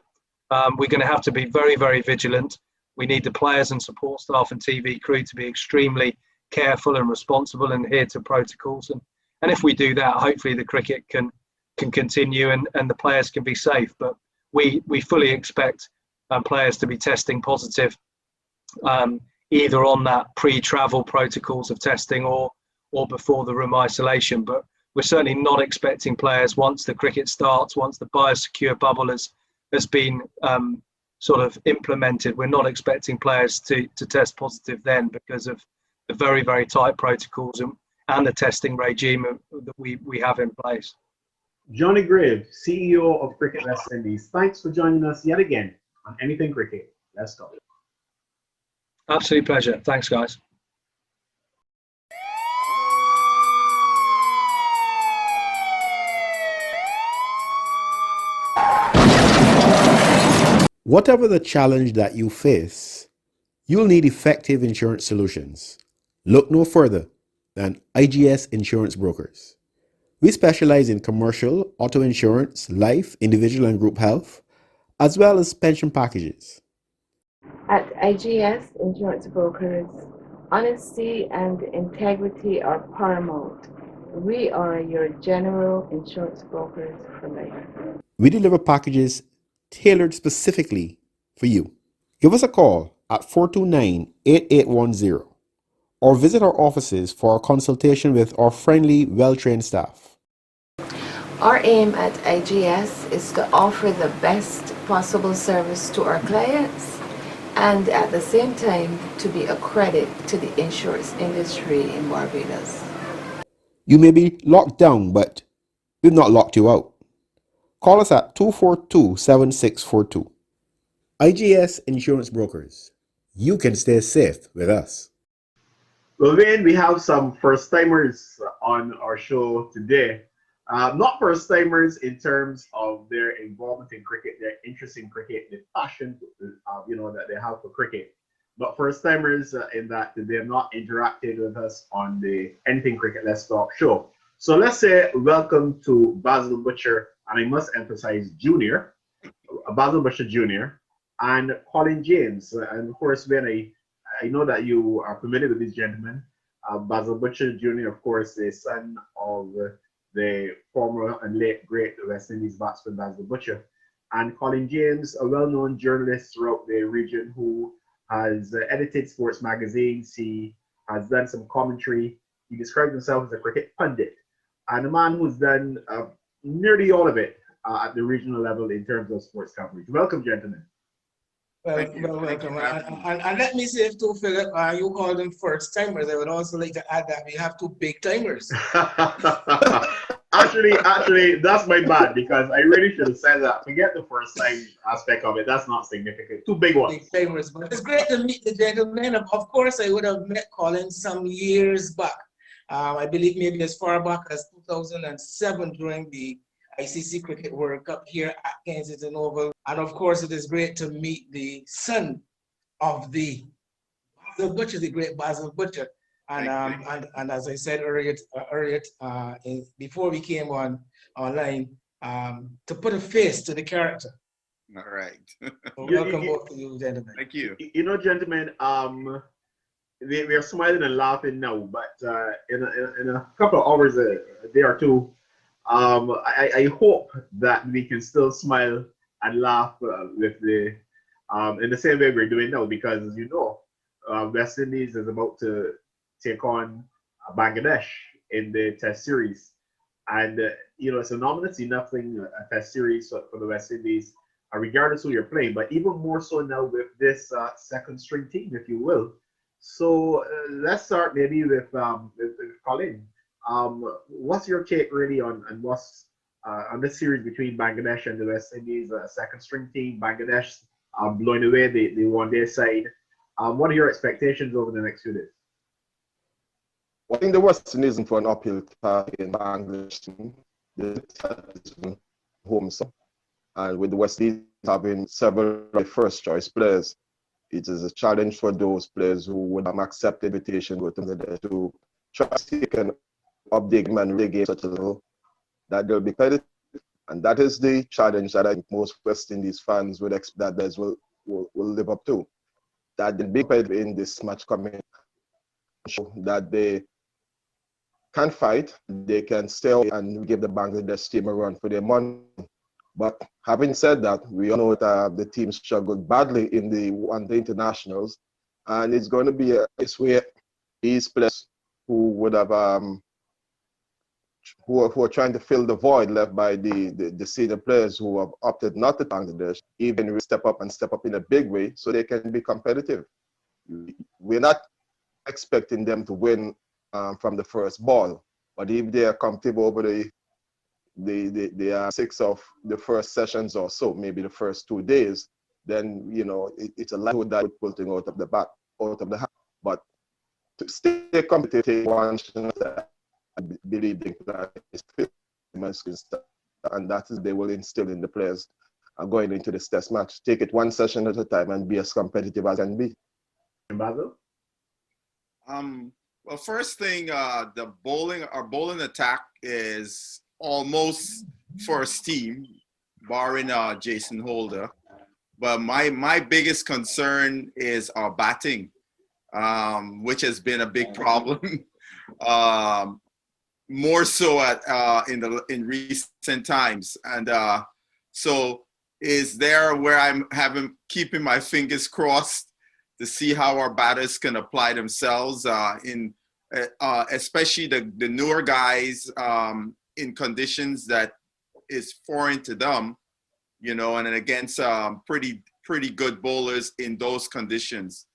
[SPEAKER 4] we're going to have to be very, very vigilant. We need the players and support staff and TV crew to be extremely careful and responsible and adhere to protocols. And if we do that, hopefully the cricket can continue and the players can be safe. But we fully expect players to be testing positive, either on that pre-travel protocols of testing or before the room isolation. But we're certainly not expecting players, once the cricket starts, once the biosecure bubble has been sort of implemented, we're not expecting players to test positive then, because of the very, very tight protocols. and the testing regime that we have in place.
[SPEAKER 1] Johnny Grave, CEO of Cricket West Indies, thanks for joining us yet again on Anything Cricket. Let's go.
[SPEAKER 4] Absolute pleasure. Thanks, guys.
[SPEAKER 2] Whatever the challenge that you face, you'll need effective insurance solutions. Look no further than IGS Insurance Brokers. We specialize in commercial, auto insurance, life, individual and group health, as well as pension packages.
[SPEAKER 3] At IGS Insurance Brokers, honesty and integrity are paramount. We are your general insurance brokers for life.
[SPEAKER 2] We deliver packages tailored specifically for you. Give us a call at 429-8810 or visit our offices for a consultation with our friendly, well-trained staff.
[SPEAKER 3] Our aim at IGS is to offer the best possible service to our clients and at the same time to be a credit to the insurance industry in Barbados.
[SPEAKER 2] You may be locked down, but we've not locked you out. Call us at 242-7642. IGS Insurance Brokers. You can stay safe with us.
[SPEAKER 1] Well, Wayne, we have some first-timers on our show today. Not first-timers in terms of their involvement in cricket, their interest in cricket, the passion, that they have for cricket. But first-timers in that they have not interacted with us on the Anything Cricket Let's Talk show. So let's say welcome to Basil Butcher, and I must emphasize Junior, Basil Butcher Jr., and Colin James. And of course, Ben, I know that you are familiar with these gentlemen. Basil Butcher Jr., of course, the son of the former and late great West Indies batsman Basil Butcher. And Colin James, a well-known journalist throughout the region who has edited sports magazines. He has done some commentary. He describes himself as a cricket pundit and a man who's done nearly all of it at the regional level in terms of sports coverage. Welcome, gentlemen.
[SPEAKER 5] Welcome. And let me say too, Philip, you call them first timers. I would also like to add that we have two big timers.
[SPEAKER 1] actually, that's my bad because I really should have said that. Forget the first time aspect of it. That's not significant. Two big ones.
[SPEAKER 5] Big timers. But it's great to meet the gentlemen. Of course, I would have met Colin some years back. I believe maybe as far back as 2007 during the ICC Cricket World Cup here at Kensington Oval. And of course, it is great to meet the son of the Butcher, the great Basil Butcher. And as I said earlier, before we came online, to put a face to the character.
[SPEAKER 6] All right.
[SPEAKER 5] So welcome both of you, gentlemen.
[SPEAKER 6] Thank you.
[SPEAKER 1] You know, gentlemen, we are smiling and laughing now, but in a couple of hours, a day or two, I hope that we can still smile and laugh with the in the same way we're doing now, because as you know, West Indies is about to take on Bangladesh in the Test series, and it's a nominally nothing a Test series for the West Indies, regardless who you're playing, but even more so now with this second string team, if you will. So let's start maybe with Colin. What's your take really on what's on this series between Bangladesh and the West Indies, second string team, Bangladesh blowing away the one-day side. What are your expectations over the next few days?
[SPEAKER 7] I think the West Indies for an uphill task in Bangladesh. The home, and with the West Indies having several first choice players, it is a challenge for those players who would accept the invitation to try to take an update and game such as that they'll be competitive. And that is the challenge that I think most West Indies fans would expect that will live up to. That they'll be competitive in this match coming, that they can fight, they can stay and give the Bangladesh team a run for their money. But having said that, we all know that the team struggled badly in the one-day internationals, and it's going to be a case where these players who would have who are trying to fill the void left by the senior players who have opted not to Bangladesh, even step up in a big way so they can be competitive. We're not expecting them to win from the first ball. But if they are comfortable over the 6 of the first sessions or so, maybe the first 2 days, then it's a likelihood that would pull thing out of the back, out of the hand. But to stay competitive, one I believe that is and that is they will instill in the players going into this test match. Take it one session at a time and be as competitive as can be.
[SPEAKER 1] Basil?
[SPEAKER 6] Well, first thing, our bowling attack is almost first team, barring Jason Holder. But my biggest concern is our batting, which has been a big problem. More so in recent times, and so is there where I'm keeping my fingers crossed to see how our batters can apply themselves especially the newer guys in conditions that is foreign to them, and against pretty good bowlers in those conditions.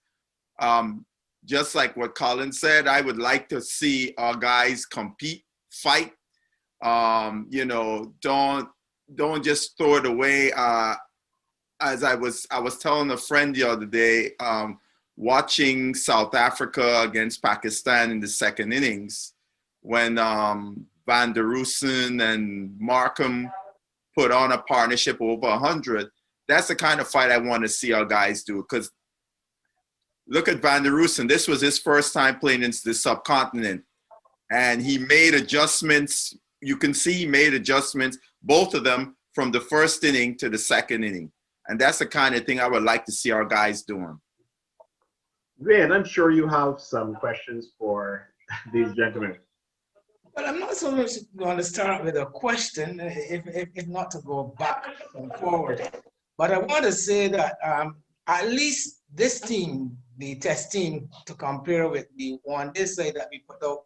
[SPEAKER 6] Just like what Colin said, I would like to see our guys compete, fight. Don't just throw it away. As I was telling a friend the other day, watching South Africa against Pakistan in the second innings, when Van der Roosen and Markham put on a partnership over 100. That's the kind of fight I want to see our guys do. Because look at Van der Roosen. This was his first time playing in the subcontinent. And he made adjustments. You can see he made adjustments, both of them, from the first inning to the second inning. And that's the kind of thing I would like to see our guys doing.
[SPEAKER 1] Van, I'm sure you have some questions for these gentlemen.
[SPEAKER 5] Well, I'm not so much going to start with a question, if not to go back and forward. But I want to say that at least this team, the test team, to compare with the one this side that we put out,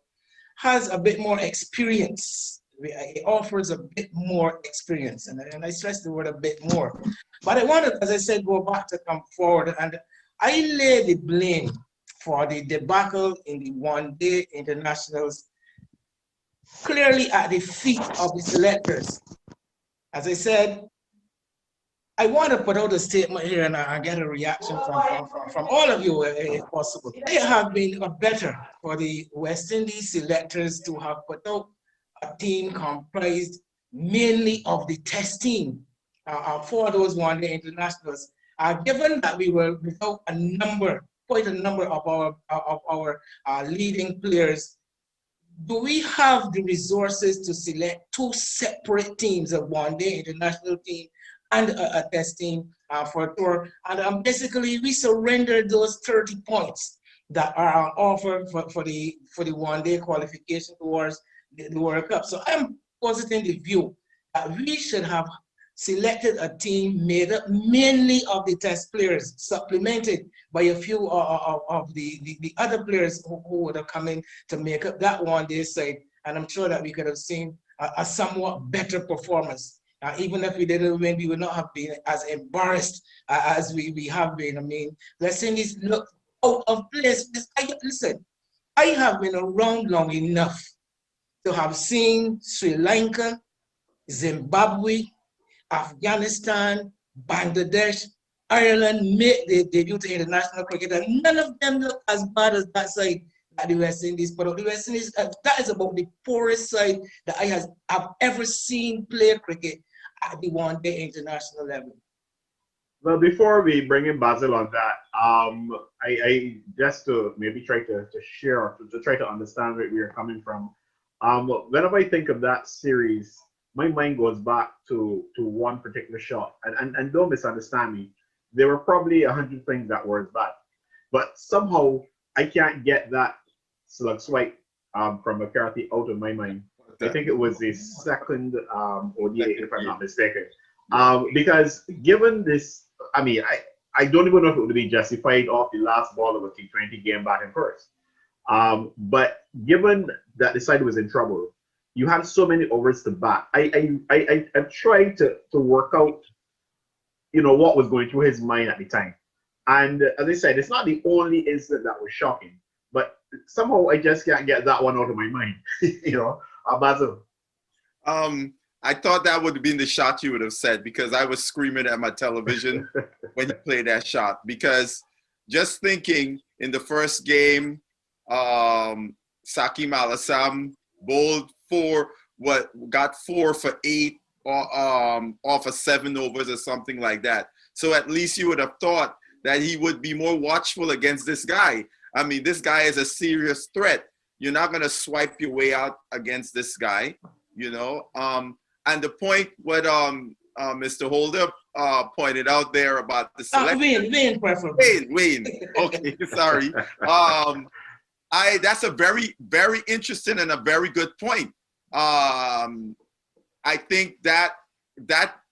[SPEAKER 5] has a bit more experience. It offers a bit more experience, and I stress the word a bit more. But I want to, as I said, go back to come forward, and I lay the blame for the debacle in the one-day internationals clearly at the feet of the selectors. As I said, I want to put out a statement here and I get a reaction from all of you if possible. It have been better for the West Indies selectors to have put out a team comprised mainly of the test team for those one-day internationals. Given that we were without quite a number of our leading players, do we have the resources to select two separate teams, a one-day international team and a test team for a tour? And basically, we surrendered those 30 points that are offered for the one-day qualification towards the World Cup. So I'm positing the view that we should have selected a team made up mainly of the test players, supplemented by a few of the other players who would have come in to make up that one-day side. And I'm sure that we could have seen a somewhat better performance. Even if we didn't win, we would not have been as embarrassed as we have been. I mean, West Indies look out of place. Listen, I have been around long enough to have seen Sri Lanka, Zimbabwe, Afghanistan, Bangladesh, Ireland make their debut to international cricket, and none of them look as bad as that side that the West Indies put out. The West Indies, that is about the poorest side that I've ever seen play cricket at the one-day international level.
[SPEAKER 1] Well, before we bring in Basil on that, I just to maybe try to share, to try to understand where we are coming from. Whenever I think of that series, my mind goes back to one particular shot, and don't misunderstand me. There were probably 100 things that were bad, but somehow I can't get that slug swipe from McCarthy out of my mind. I think it was the second ODI, if I'm not mistaken. Because given this, I mean, I don't even know if it would be justified off the last ball of a T20 game back in first. But given that the side was in trouble, you had so many overs to bat. I tried to work out, what was going through his mind at the time. And as I said, it's not the only incident that was shocking. but somehow I just can't get that one out of my mind. Basil.
[SPEAKER 6] I thought that would have been the shot you would have said, because I was screaming at my television when you played that shot. Because just thinking in the first game, Sakim Al-Assam bowled got 4 for 8 off of 7 overs or something like that. So at least you would have thought that he would be more watchful against this guy. I mean, this guy is a serious threat. You're not going to swipe your way out against this guy, And the point what Mr. Holder pointed out there about the selection.
[SPEAKER 5] Wayne, preferably.
[SPEAKER 6] Wayne. Okay, sorry. That's a very, very interesting and a very good point. I think that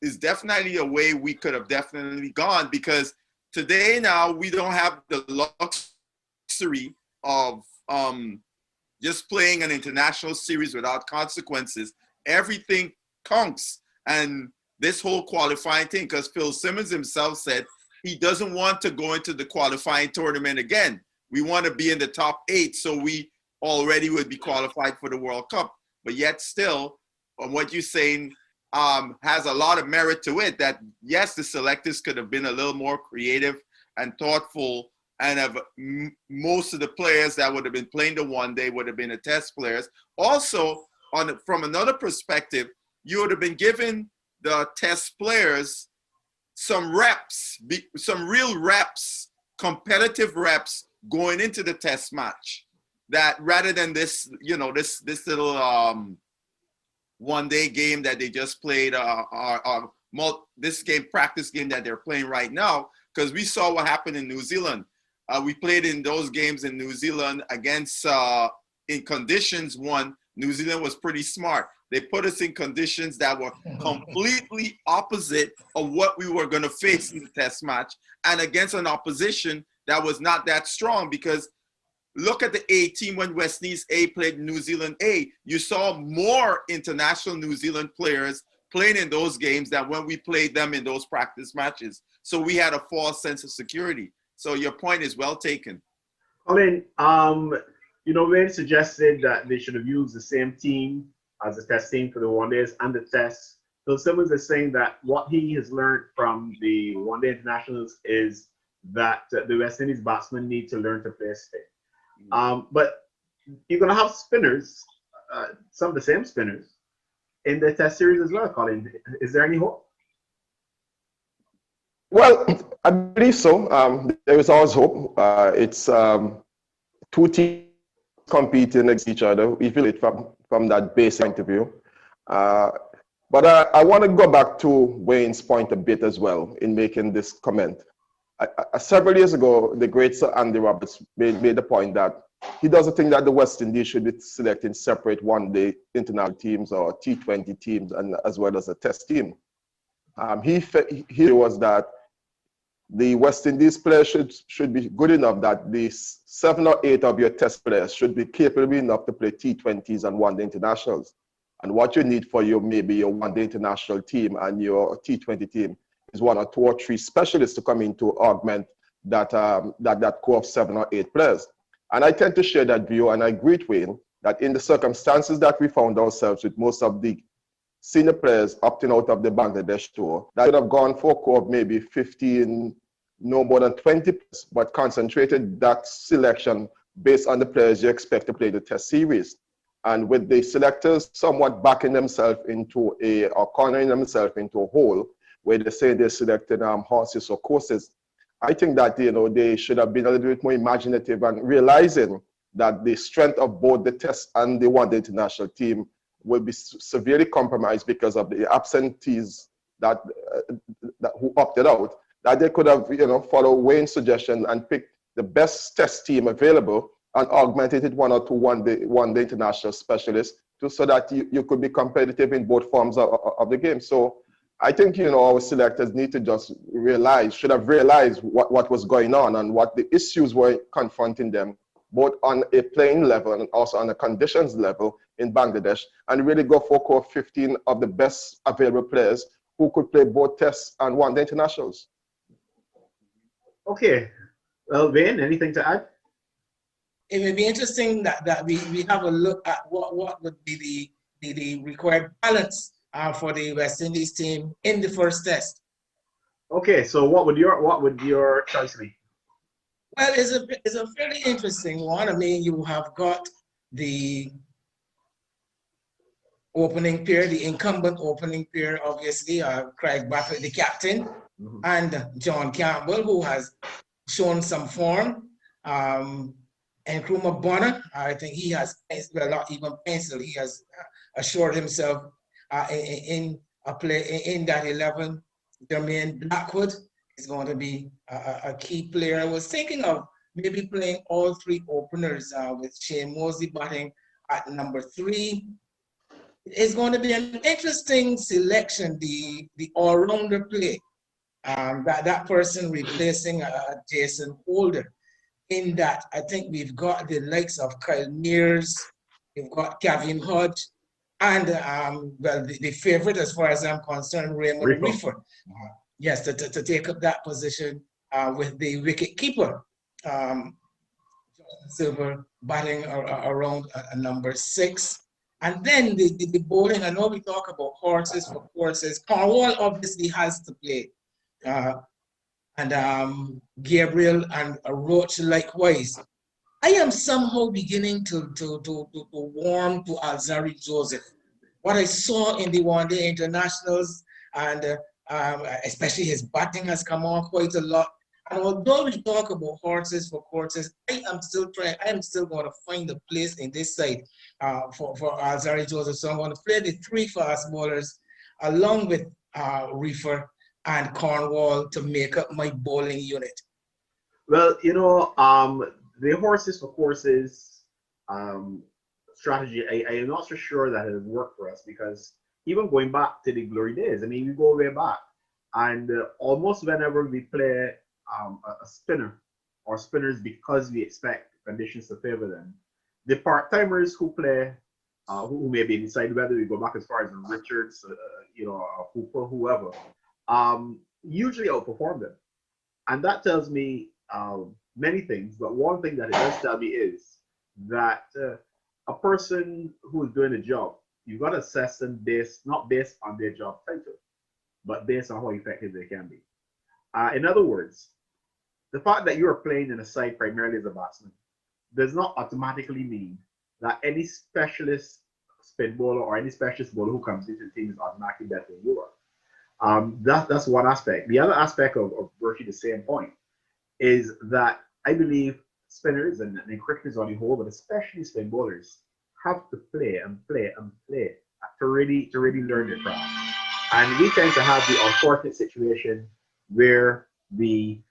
[SPEAKER 6] is definitely a way we could have definitely gone, because today now we don't have the luxury of just playing an international series without consequences. Everything counts. And this whole qualifying thing, because Phil Simmons himself said he doesn't want to go into the qualifying tournament again. We want to be in the top 8, so we already would be qualified for the World Cup. But yet still, on what you're saying, has a lot of merit to it, that yes, the selectors could have been a little more creative and thoughtful, and have most of the players that would have been playing the one day would have been the test players. Also, from another perspective, you would have been given the test players some reps, some real reps, competitive reps going into the test match, that rather than this, this little one-day game that they just played, this practice game that they're playing right now, because we saw what happened in New Zealand. We played in those games in New Zealand against, in conditions, New Zealand was pretty smart. They put us in conditions that were completely opposite of what we were going to face in the test match, and against an opposition that was not that strong. Because look at the A team when West Indies A played New Zealand A. You saw more international New Zealand players playing in those games than when we played them in those practice matches. So we had a false sense of security. So your point is well taken.
[SPEAKER 1] Colin, Wayne suggested that they should have used the same team as the test team for the one days and the tests. So Simmons is saying that what he has learned from the one day internationals is that the West Indies batsmen need to learn to play spin. But you're going to have spinners, some of the same spinners, in the test series as well, Colin. Is there any hope?
[SPEAKER 7] Well, I believe so. There is always hope. It's 2 teams competing against each other. We feel it from that base interview. But I want to go back to Wayne's point a bit as well in making this comment. Several years ago, the great Sir Andy Roberts made the point that he doesn't think that the West Indies should be selecting separate one-day international teams or T20 teams, and as well as a test team. He was that the West Indies players should be good enough that the 7 or 8 of your test players should be capable enough to play T20s and one-day internationals. And what you need for maybe your one-day international team and your T20 team is 1 or 2 or 3 specialists to come in to augment that core of 7 or 8 players. And I tend to share that view, and I agree with Wayne that in the circumstances that we found ourselves with, most of the senior players opting out of the Bangladesh tour, that would have gone for a core of maybe 15, no more than 20, but concentrated that selection based on the players you expect to play the test series. And with the selectors somewhat backing themselves into or cornering themselves into a hole where they say they're selecting horses or courses, I think that they should have been a little bit more imaginative and realizing that the strength of both the test and the one-day international team will be severely compromised because of the absentees that who opted out, that they could have followed Wayne's suggestion and picked the best test team available and augmented it 1 or 2 one-day international specialists so that you could be competitive in both forms of the game. So I think our selectors need to just should have realized what was going on and what the issues were confronting them, both on a playing level and also on a conditions level in Bangladesh, and really go for core 15 of the best available players who could play both tests and one-day internationals.
[SPEAKER 1] Okay. Well, Wayne, anything to add?
[SPEAKER 5] it may be interesting that we have a look at what would be the required balance for the West Indies team in the first test.
[SPEAKER 1] Okay, so what would your choice be?
[SPEAKER 5] Well, it's a fairly interesting one. I mean, you have got the opening pair, the incumbent opening pair, obviously, Craig Brathwaite, the captain, and John Campbell, who has shown some form. And Nkrumah Bonner, I think he has, well, not even pencil, he has assured himself in a play in that 11. Jermaine Blackwood is going to be a key player. I was thinking of maybe playing all three openers with Shane Mosley batting at number 3. It's going to be an interesting selection, the all-rounder play. That person replacing Jason Holder. In that, I think we've got the likes of Kyle Mears, we've got Kevin Hodge, and well, the favorite as far as I'm concerned, Raymond Reefer. Yes, to take up that position with the wicket keeper, Silver batting around number 6. And then the bowling, I know we talk about horses for courses. Cornwall obviously has to play. And Gabriel and Roach likewise. I am somehow beginning to warm to Alzari Joseph. What I saw in the one-day internationals, and especially his batting has come on quite a lot. And although we talk about horses for courses, I am still going to find a place in this side for Alzari Joseph. So I'm going to play the 3 fast bowlers along with Reefer and Cornwall to make up my bowling unit.
[SPEAKER 1] Well, the horses for courses strategy, I am not so sure that it has worked for us, because even going back to the glory days, I mean, we go way back, and almost whenever we play a spinner or spinners, because we expect conditions to favor them, the part-timers who play, who may be inside, whether we go back as far as Richards, Hooper, whoever, usually outperform them. And that tells me many things, but one thing that it does tell me is that a person who is doing a job, you've got to assess them not based on their job title, but based on how effective they can be. In other words, the fact that you are playing in a side primarily as a batsman does not automatically mean that any specialist spin bowler or any specialist bowler who comes into the team is automatically better than you are. That's one aspect. The other aspect of virtually the same point is that I believe spinners and cricketers on the whole, but especially spin bowlers, have to play and play and play to really learn their craft. And we tend to have the unfortunate situation where we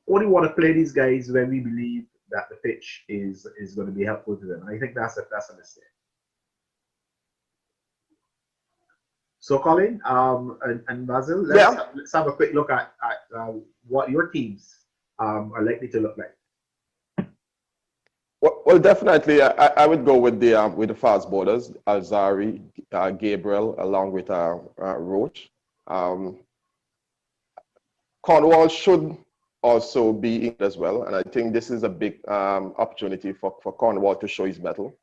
[SPEAKER 1] only want to play these guys when we believe that the pitch is going to be helpful to them. And I think that's a mistake. So Colin and Basil, let's have a quick look at what your teams are likely to look like.
[SPEAKER 7] Well, definitely, I would go with the fast bowlers, Alzari, Gabriel, along with Roach. Cornwall should also be in as well, and I think this is a big opportunity for Cornwall to show his mettle.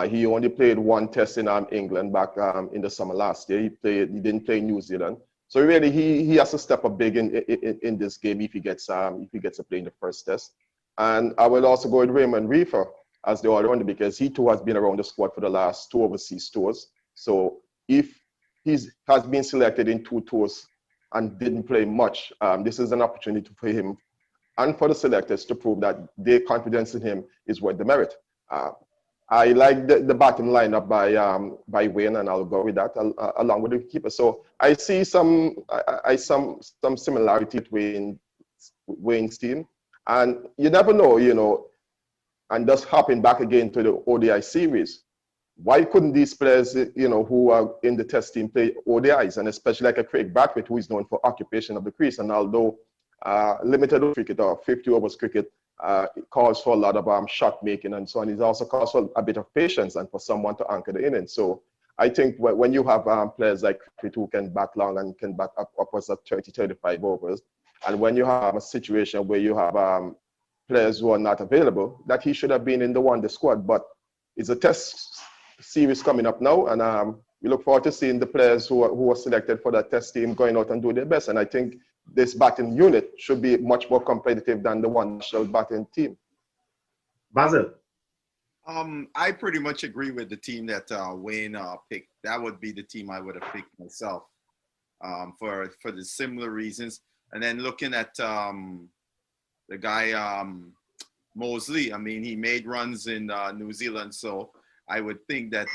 [SPEAKER 7] He only played 1 test in England back in the summer last year. He didn't play New Zealand, so really he has to step up big in this game if he gets to play in the first test. And I will also go with Raymond Reefer as the all-rounder, because he too has been around the squad for the last 2 overseas tours. So if he has been selected in 2 tours and didn't play much, this is an opportunity for him and for the selectors to prove that their confidence in him is worth the merit. I like the batting lineup by Wayne, and I'll go with that along with the keeper. So I see some similarity between Wayne's team. And you never know, and just hopping back again to the ODI series, why couldn't these players, who are in the test team play ODIs, and especially like a Craig Brathwaite, who is known for occupation of the crease, and although limited cricket or 50 overs cricket it calls for a lot of shot making and so on, it also calls for a bit of patience and for someone to anchor the innings. So I think when you have players like Brathwaite who can bat long and can bat upwards of 30, 35 overs, and when you have a situation where you have players who are not available, that he should have been in the one-day squad. But it's a test series coming up now, and we look forward to seeing the players who are selected for that test team going out and do their best. And I think this batting unit should be much more competitive than the one national batting team.
[SPEAKER 1] Basil.
[SPEAKER 6] I pretty much agree with the team that Wayne picked. That would be the team I would have picked myself for the similar reasons. And then looking at the guy Mosley, I mean, he made runs in New Zealand, so I would think that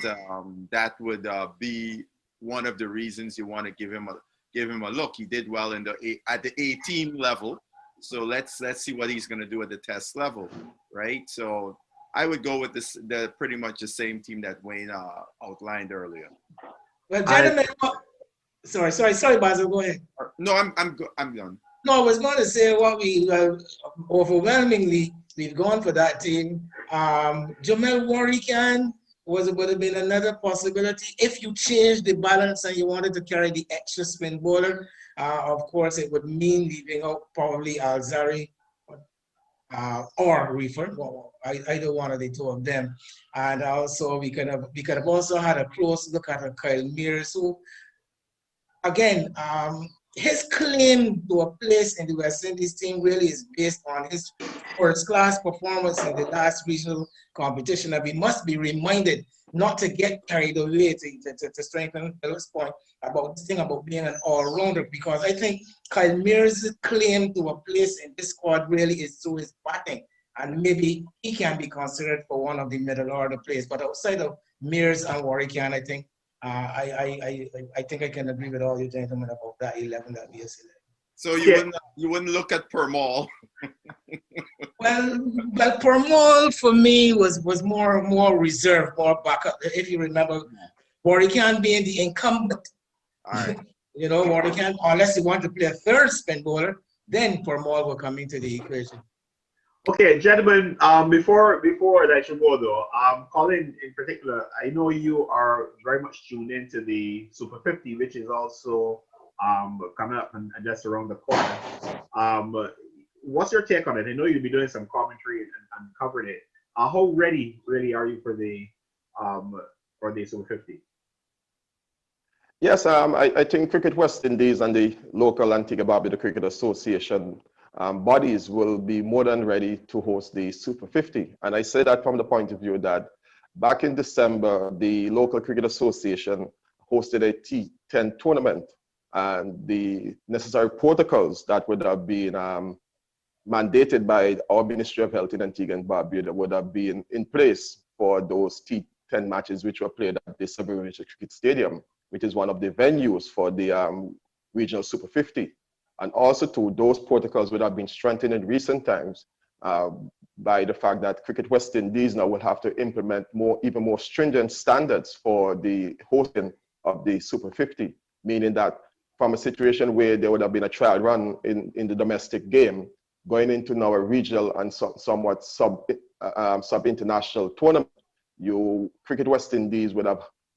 [SPEAKER 6] that would be one of the reasons you want to give him a look. He did well at the A-team level, so let's see what he's going to do at the test level, right? So I would go with pretty much the same team that Wayne outlined earlier.
[SPEAKER 5] Well, gentlemen, sorry, Basil, go ahead.
[SPEAKER 6] No, I'm done.
[SPEAKER 5] No, I was going to say what we overwhelmingly we've gone for that team. Jamel Warrican would have been another possibility if you change the balance and you wanted to carry the extra spin bowler. Of course, it would mean leaving out probably Alzari or Reefer, either one of the two of them. And also we could have also had a close look at Kyle Mears, who again, his claim to a place in the West Indies team really is based on his first-class performance in the last regional competition. And we must be reminded not to get carried away to strengthen Philip's point about this thing about being an all-rounder, because I think Kyle Mears' claim to a place in this squad really is through his batting. And maybe he can be considered for one of the middle-order players. But outside of Mears and Warrican, I think I think I can agree with all you gentlemen about that 11 that we have selected.
[SPEAKER 6] So you wouldn't look at Permal.
[SPEAKER 5] Well, Permal for me was more reserved, more backup. If you remember, Warrican being the incumbent.
[SPEAKER 6] All right.
[SPEAKER 5] You know, Warrican, unless you want to play a third spin bowler, then Permal will come into the equation.
[SPEAKER 1] Okay, gentlemen, before I let you go though, Colin in particular, I know you are very much tuned into the Super 50, which is also coming up and just around the corner. What's your take on it? I know you'll be doing some commentary and covering it. How ready really are you for the Super 50?
[SPEAKER 7] Yes, I think Cricket West Indies and the local Antigua Barbuda Cricket Association bodies will be more than ready to host the Super 50. And I say that from the point of view that back in December, the local Cricket Association hosted a T10 tournament, and the necessary protocols that would have been mandated by our Ministry of Health in Antigua and Barbuda would have been in place for those T10 matches, which were played at the Suburban Cricket Stadium, which is one of the venues for the regional Super 50. And also too, those protocols would have been strengthened in recent times by the fact that Cricket West Indies now will have to implement even more stringent standards for the hosting of the Super 50, meaning that from a situation where there would have been a trial run in the domestic game, going into now a regional and somewhat sub-international tournament, Cricket West Indies would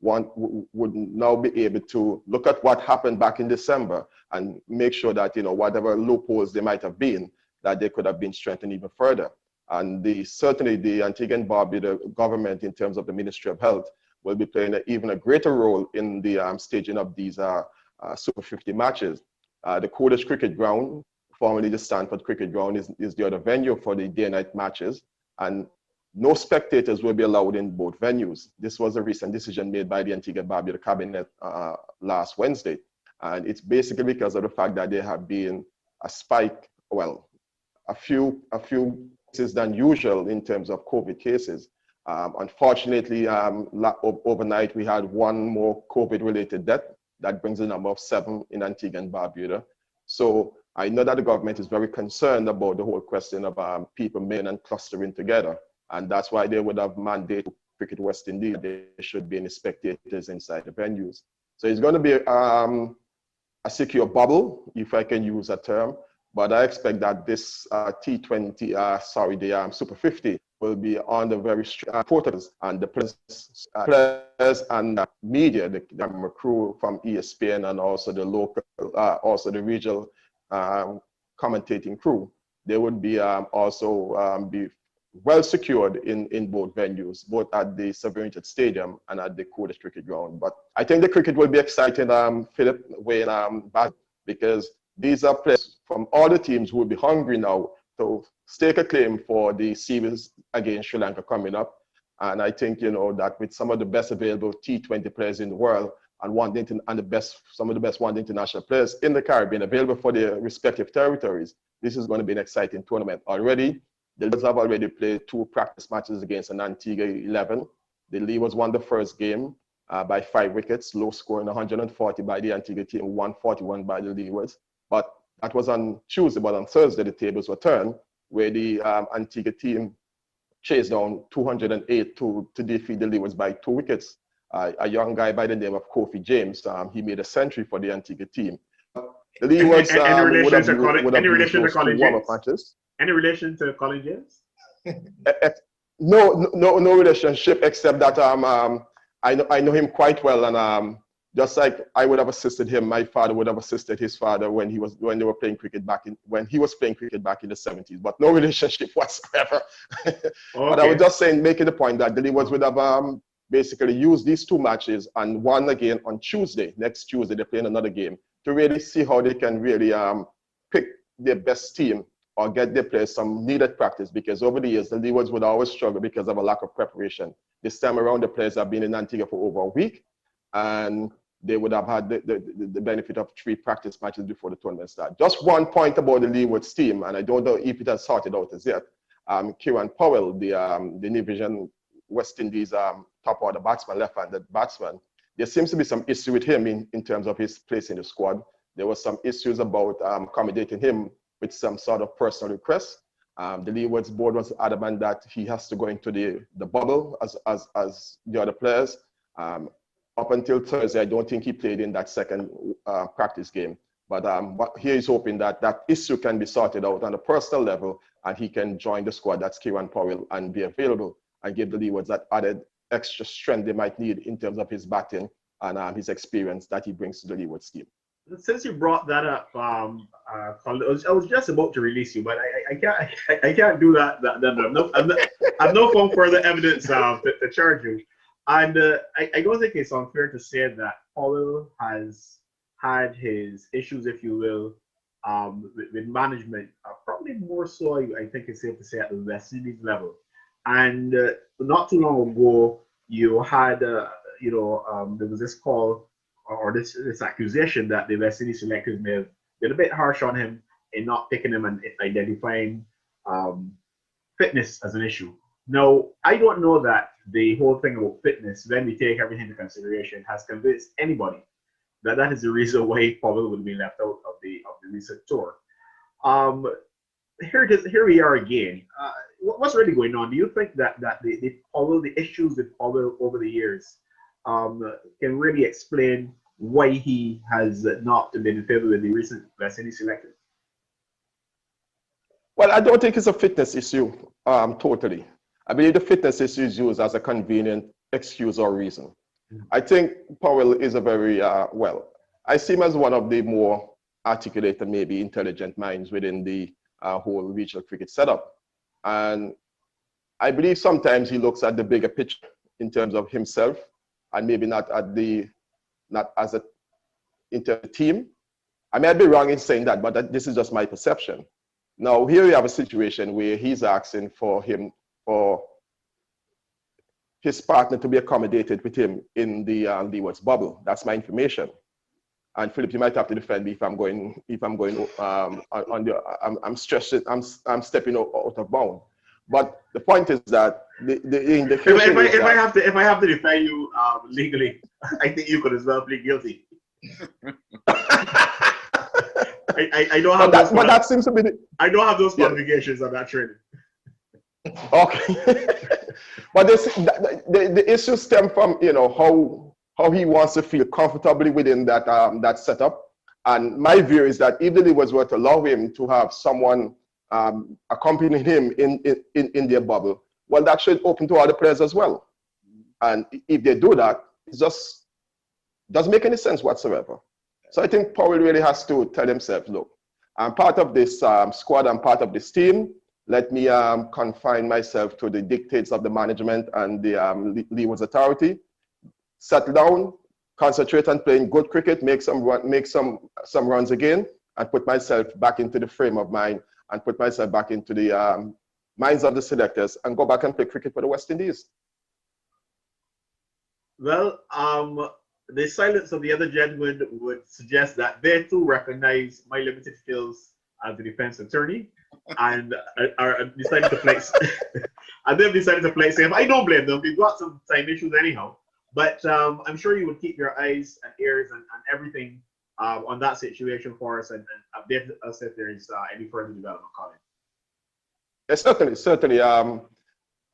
[SPEAKER 7] now be able to look at what happened back in December and make sure that, whatever loopholes there might have been, that they could have been strengthened even further. And certainly the Antigua and Barbuda government, in terms of the Ministry of Health, will be playing even a greater role in the staging of these Super 50 matches. The Kurdish Cricket Ground, formerly the Stanford Cricket Ground, is the other venue for the day-night matches, and no spectators will be allowed in both venues. This was a recent decision made by the Antigua and Barbuda cabinet last Wednesday. And it's basically because of the fact that there have been a spike, a few cases than usual in terms of COVID cases. Unfortunately, overnight we had one more COVID-related death. That brings the number of 7 in Antigua and Barbuda. So I know that the government is very concerned about the whole question of people mixing and clustering together. And that's why they would have mandated Cricket West Indies. There should be any spectators inside the venues. So it's going to be a secure bubble, if I can use that term. But I expect that this the Super 50 will be on the very strict protocols, and the players and the media, the camera crew from ESPN and also the local, also the regional commentating crew they would be also be well secured in both venues, both at the Severin Stadium and at the Kurdish Cricket Ground. But I think the cricket will be exciting, Philip, when back, because these are players from all the teams who will be hungry now to stake a claim for the series against Sri Lanka coming up. And I think, you know, that with some of the best available T20 players in the world and some of the best one international players in the Caribbean available for their respective territories, this is going to be an exciting tournament. Already, the Leopards have already played 2 practice matches against an Antigua 11. The Leopards won the first game by 5 wickets, low scoring 140 by the Antigua team, 141 by the Leopards. But that was on Tuesday, but on Thursday, the tables were turned, where the Antigua team chased down 208 to defeat the Leopards by 2 wickets. A young guy by the name of Colin James, he made a century for the Antigua team. The Leopards would have used those 2 warm-up matches.
[SPEAKER 1] Any relation to Colin James?
[SPEAKER 7] No relationship, except that I know him quite well, and just like I would have assisted him, my father would have assisted his father when he was playing cricket back in the 70s. But no relationship whatsoever. Okay. But I was just saying, making the point that the Leopards would have basically used these 2 matches and one again on Tuesday. Next Tuesday, they're playing another game to really see how they can really pick their best team or get their players some needed practice, because over the years, the Leopards would always struggle because of a lack of preparation. This time around, the players have been in Antigua for over a week, and they would have had the benefit of 3 practice matches before the tournament starts. Just one point about the Leewards team, and I don't know if it has sorted out as yet. Kieran Powell, the New Vision West Indies top order batsman, left-handed batsman, there seems to be some issue with him in terms of his place in the squad. There was some issues about accommodating him with some sort of personal request. The Leewards board was adamant that he has to go into the bubble as the other players. Up until Thursday, I don't think he played in that second practice game. But here he's hoping that that issue can be sorted out on a personal level and he can join the squad, that's Kieran Powell, and be available and give the Leewards that added extra strength they might need in terms of his batting and his experience that he brings to the Leewards team.
[SPEAKER 1] Since you brought that up, Colin, I was just about to release you, but I can't do that. I've no found further evidence to charge you. And I don't think it's unfair to say that Powell has had his issues, if you will, with management, probably more so, I think it's safe to say, at the West Indies level. And not too long ago, you had, there was this call or this accusation that the West Indies selectors may have been a bit harsh on him in not picking him and identifying fitness as an issue. Now, I don't know that the whole thing about fitness, when we take everything into consideration, has convinced anybody that is the reason why Powell would be left out of the recent tour. Here we are again. What's really going on? Do you think that the issues with Powell over the years can really explain why he has not been in favor with the recent West Indies selectors?
[SPEAKER 7] Well, I don't think it's a fitness issue totally. I believe the fitness issue is used as a convenient excuse or reason. I think Powell is a very, I see him as one of the more articulated, maybe intelligent minds within the whole regional cricket setup. And I believe sometimes he looks at the bigger picture in terms of himself and maybe not into the team. I may be wrong in saying that, but this is just my perception. Now, here we have a situation where he's asking for his partner to be accommodated with him in the Leewards bubble. That's my information. And Philip, you might have to defend me if I'm going I'm stressed. I'm stepping out of bound. But the point is that
[SPEAKER 1] if I have to defend you legally, I think you could as well plead guilty. I don't have those. But that seems to be. I don't have those qualifications. I'm not training.
[SPEAKER 7] Okay. But the issue stem from how he wants to feel comfortably within that setup. And my view is that if the Leewards were to allow him to have someone accompanying him in their bubble, well, that should open to other players as well. And if they do that, it just doesn't make any sense whatsoever. So I think Powell really has to tell himself, look, I'm part of this squad, I'm part of this team. Let me confine myself to the dictates of the management and the Leeward's authority. Settle down, concentrate on playing good cricket, make some runs again, and put myself back into the frame of mind and put myself back into the minds of the selectors and go back and play cricket for the West Indies.
[SPEAKER 1] Well, the silence of the other gentleman would suggest that they too recognize my limited skills as a defense attorney and are deciding to play. And they've decided to play safe. I don't blame them. They've got some time issues anyhow. But I'm sure you would keep your eyes and ears and everything on that situation for us and update us if there is any further development, Colin.
[SPEAKER 7] Yes, certainly.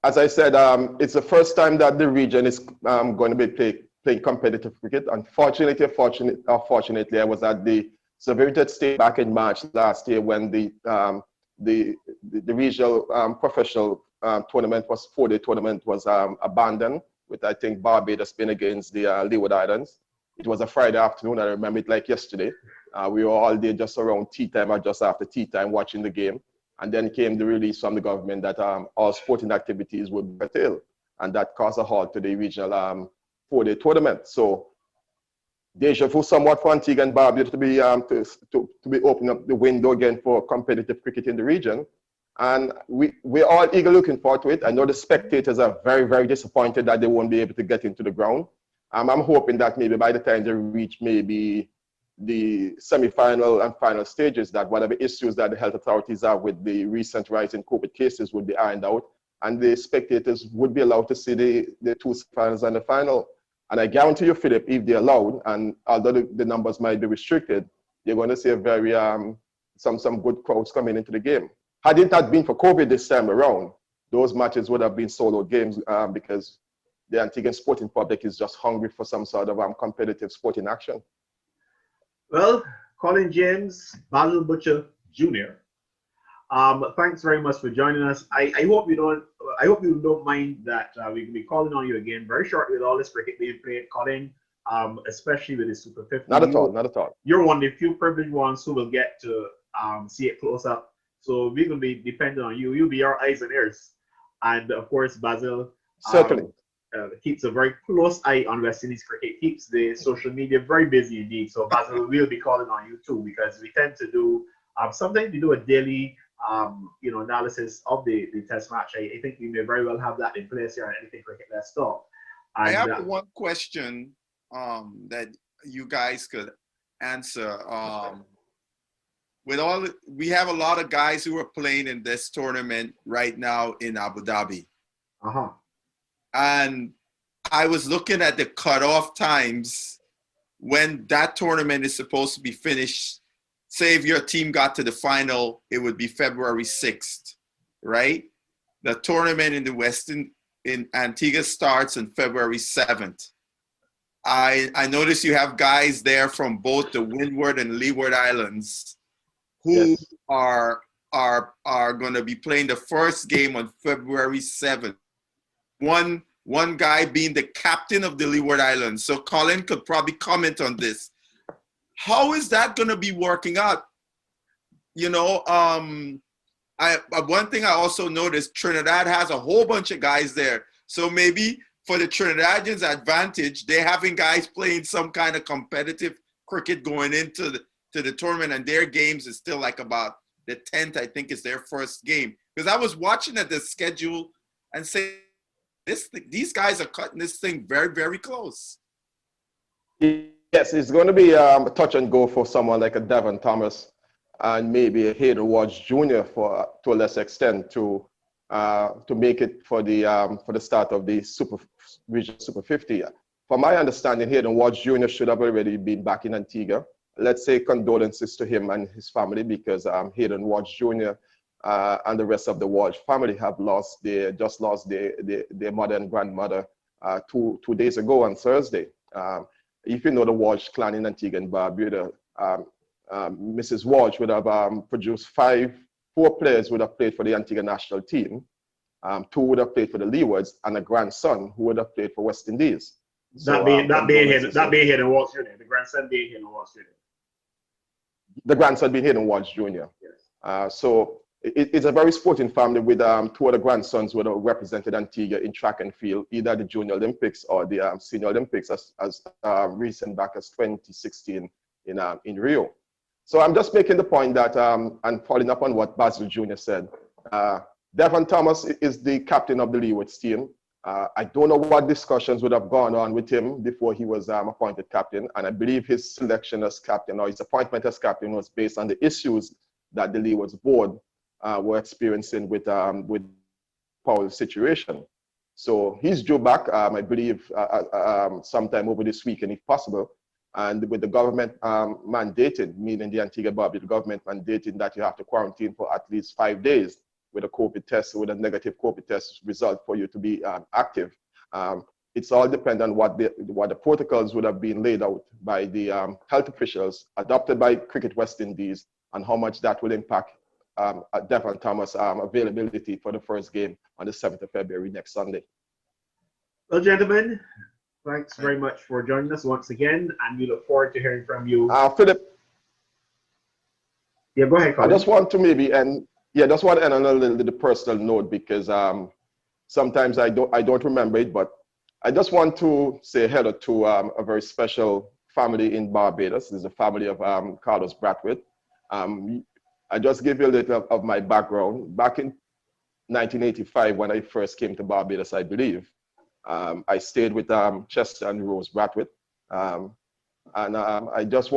[SPEAKER 7] As I said, it's the first time that the region is going to be playing competitive cricket. Unfortunately, fortunately, I was at the Severity State back in March last year when the regional professional tournament was 4-day tournament was abandoned, with I think Barbados being against the Leeward Islands. It was a Friday afternoon. I remember it like yesterday. We were all there just around tea time or just after tea time watching the game. And then came the release from the government that all sporting activities would be curtailed, and that caused a halt to the regional 4-day tournament. So, deja vu somewhat for Antigua and Barbuda to be opening up the window again for competitive cricket in the region, and we're all eager looking forward to it. I know the spectators are very, very disappointed that they won't be able to get into the ground. I'm hoping that maybe by the time they reach maybe the semi-final and final stages, that whatever issues that the health authorities have with the recent rise in COVID cases would be ironed out, and the spectators would be allowed to see the two finals and the final. And I guarantee you, Philip, if they're allowed, and although the numbers might be restricted, you're going to see a very some good crowds coming into the game. Had it not been for COVID this time around, those matches would have been sold-out games because the Antiguan sporting public is just hungry for some sort of competitive sporting action.
[SPEAKER 1] Well, Colin James, Basil Butcher Jr. Thanks very much for joining us. I hope you don't mind that we will be calling on you again very shortly with all this cricket being played, Colin. Especially with the Super 50.
[SPEAKER 7] Not at all.
[SPEAKER 1] You're one of the few privileged ones who will get to see it close up. So we will be dependent on you. You'll be our eyes and ears, and of course, Basil.
[SPEAKER 7] Certainly.
[SPEAKER 1] Keeps a very close eye on West Indies cricket, keeps the social media very busy indeed. So Basil will be calling on you too, because we tend to do sometimes we do a daily analysis of the test match. I think we may very well have that in place here on Anything Cricket Let's Talk. And,
[SPEAKER 6] I have one question that you guys could answer. We have a lot of guys who are playing in this tournament right now in Abu Dhabi. And I was looking at the cutoff times when that tournament is supposed to be finished. Say if your team got to the final, it would be February 6th, right? The tournament in the Western in Antigua starts on February 7th. I notice you have guys there from both the Windward and Leeward Islands who are going to be playing the first game on February 7th. One guy being the captain of the Leeward Islands. So Colin could probably comment on this. How is that going to be working out? One thing I also noticed, Trinidad has a whole bunch of guys there. So maybe for the Trinidadians' advantage, they're having guys playing some kind of competitive cricket going into the tournament, and their games is still like about the 10th, I think, is their first game. Because I was watching at the schedule and saying, these guys are cutting this thing very, very close.
[SPEAKER 7] Yes, it's going to be a touch and go for someone like a Devon Thomas and maybe a Hayden Watts Jr. to a lesser extent to make it for the start of the Regional Super 50. From my understanding, Hayden Watts Jr. should have already been back in Antigua. Let's say condolences to him and his family, because Hayden Watts Jr. And the rest of the Walsh family have just lost their mother and grandmother 2 days ago on Thursday. If you know the Walsh clan in Antigua and Barbuda, Mrs. Walsh would have produced 4 players would have played for the Antigua national team, 2 would have played for the Leewards, and a grandson who would have played for West Indies.
[SPEAKER 1] That being Hayden Walsh Jr., the grandson being Hayden Walsh Jr.
[SPEAKER 7] the grandson being Hayden Watts Jr. So it's a very sporting family with two other grandsons who have represented Antigua in track and field, either the Junior Olympics or the Senior Olympics as recent back as 2016 in Rio. So I'm just making the point that, and following up on what Basil Jr. said, Devon Thomas is the captain of the Leewood's team. I don't know what discussions would have gone on with him before he was appointed captain, and I believe his selection as captain or his appointment as captain was based on the issues that the Leewood's board were experiencing with Powell's situation. So he's due back, I believe, sometime over this weekend, if possible. And with the government mandating, meaning the Antigua Barbuda government mandating that you have to quarantine for at least 5 days with a COVID test, with a negative COVID test result for you to be active. It's all dependent on what the protocols would have been laid out by the health officials adopted by Cricket West Indies, and how much that will impact Devon Thomas' availability for the first game on the 7th of February next Sunday.
[SPEAKER 1] Well, gentlemen, thanks very much for joining us once again, and we look forward to hearing from you.
[SPEAKER 7] Philip.
[SPEAKER 1] Yeah, go ahead, Colin.
[SPEAKER 7] I just want to maybe end on a little personal note, because sometimes I don't remember it, but I just want to say hello to a very special family in Barbados. This is the family of Carlos Bratwitt. I just give you a little of my background. Back in 1985, when I first came to Barbados, I believe, I stayed with Chester and Rose Bratwitt. I just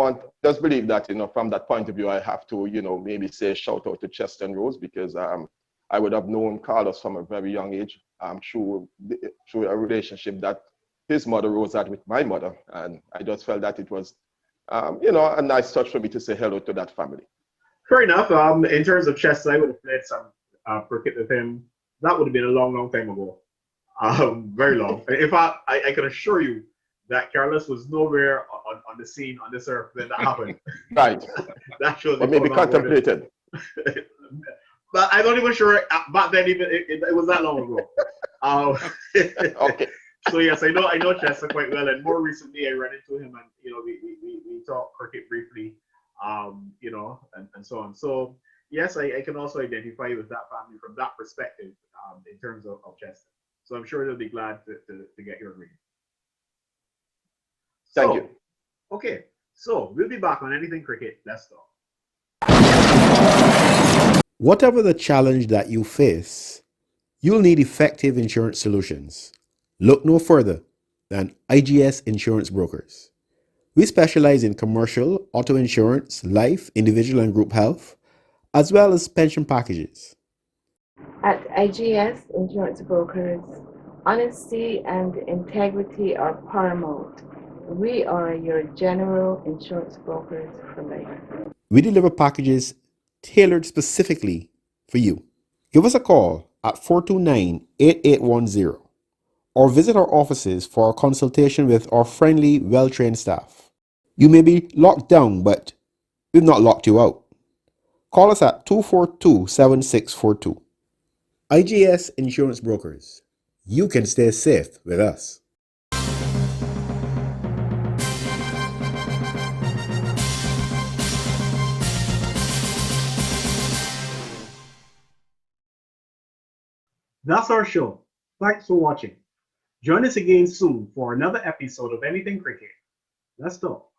[SPEAKER 7] believe that, from that point of view, I have to, maybe say a shout out to Chester and Rose, because I would have known Carlos from a very young age through a relationship that his mother Rose had with my mother. And I just felt that it was, a nice touch for me to say hello to that family.
[SPEAKER 1] Fair enough. In terms of Chester, I would have played some cricket with him. That would have been a long, long time ago. Very long. In fact, I can assure you that Carlos was nowhere on the scene on this earth when that happened.
[SPEAKER 7] Right.
[SPEAKER 1] That shows.
[SPEAKER 7] Or maybe contemplated.
[SPEAKER 1] But I'm not even sure back then even it was that long ago.
[SPEAKER 7] Okay.
[SPEAKER 1] So yes, I know Chester quite well, and more recently I ran into him, and we talked cricket briefly, and so on. So yes, I can also identify with that family from that perspective, in terms of Chester. So I'm sure they'll be glad to get your reading.
[SPEAKER 7] Thank you.
[SPEAKER 1] Okay, so we'll be back on Anything Cricket. Let's talk.
[SPEAKER 2] Whatever the challenge that you face, you'll need effective insurance solutions. Look no further than IGS Insurance Brokers. We specialize in commercial, auto insurance, life, individual and group health, as well as pension packages.
[SPEAKER 3] At IGS Insurance Brokers, honesty and integrity are paramount. We are your general insurance brokers for life.
[SPEAKER 2] We deliver packages tailored specifically for you. Give us a call at 429-8810 or visit our offices for a consultation with our friendly, well-trained staff. You may be locked down, but we've not locked you out. Call us at 242-7642. IGS Insurance Brokers. You can stay safe with us.
[SPEAKER 1] That's our show. Thanks for watching. Join us again soon for another episode of Anything Cricket. Let's talk.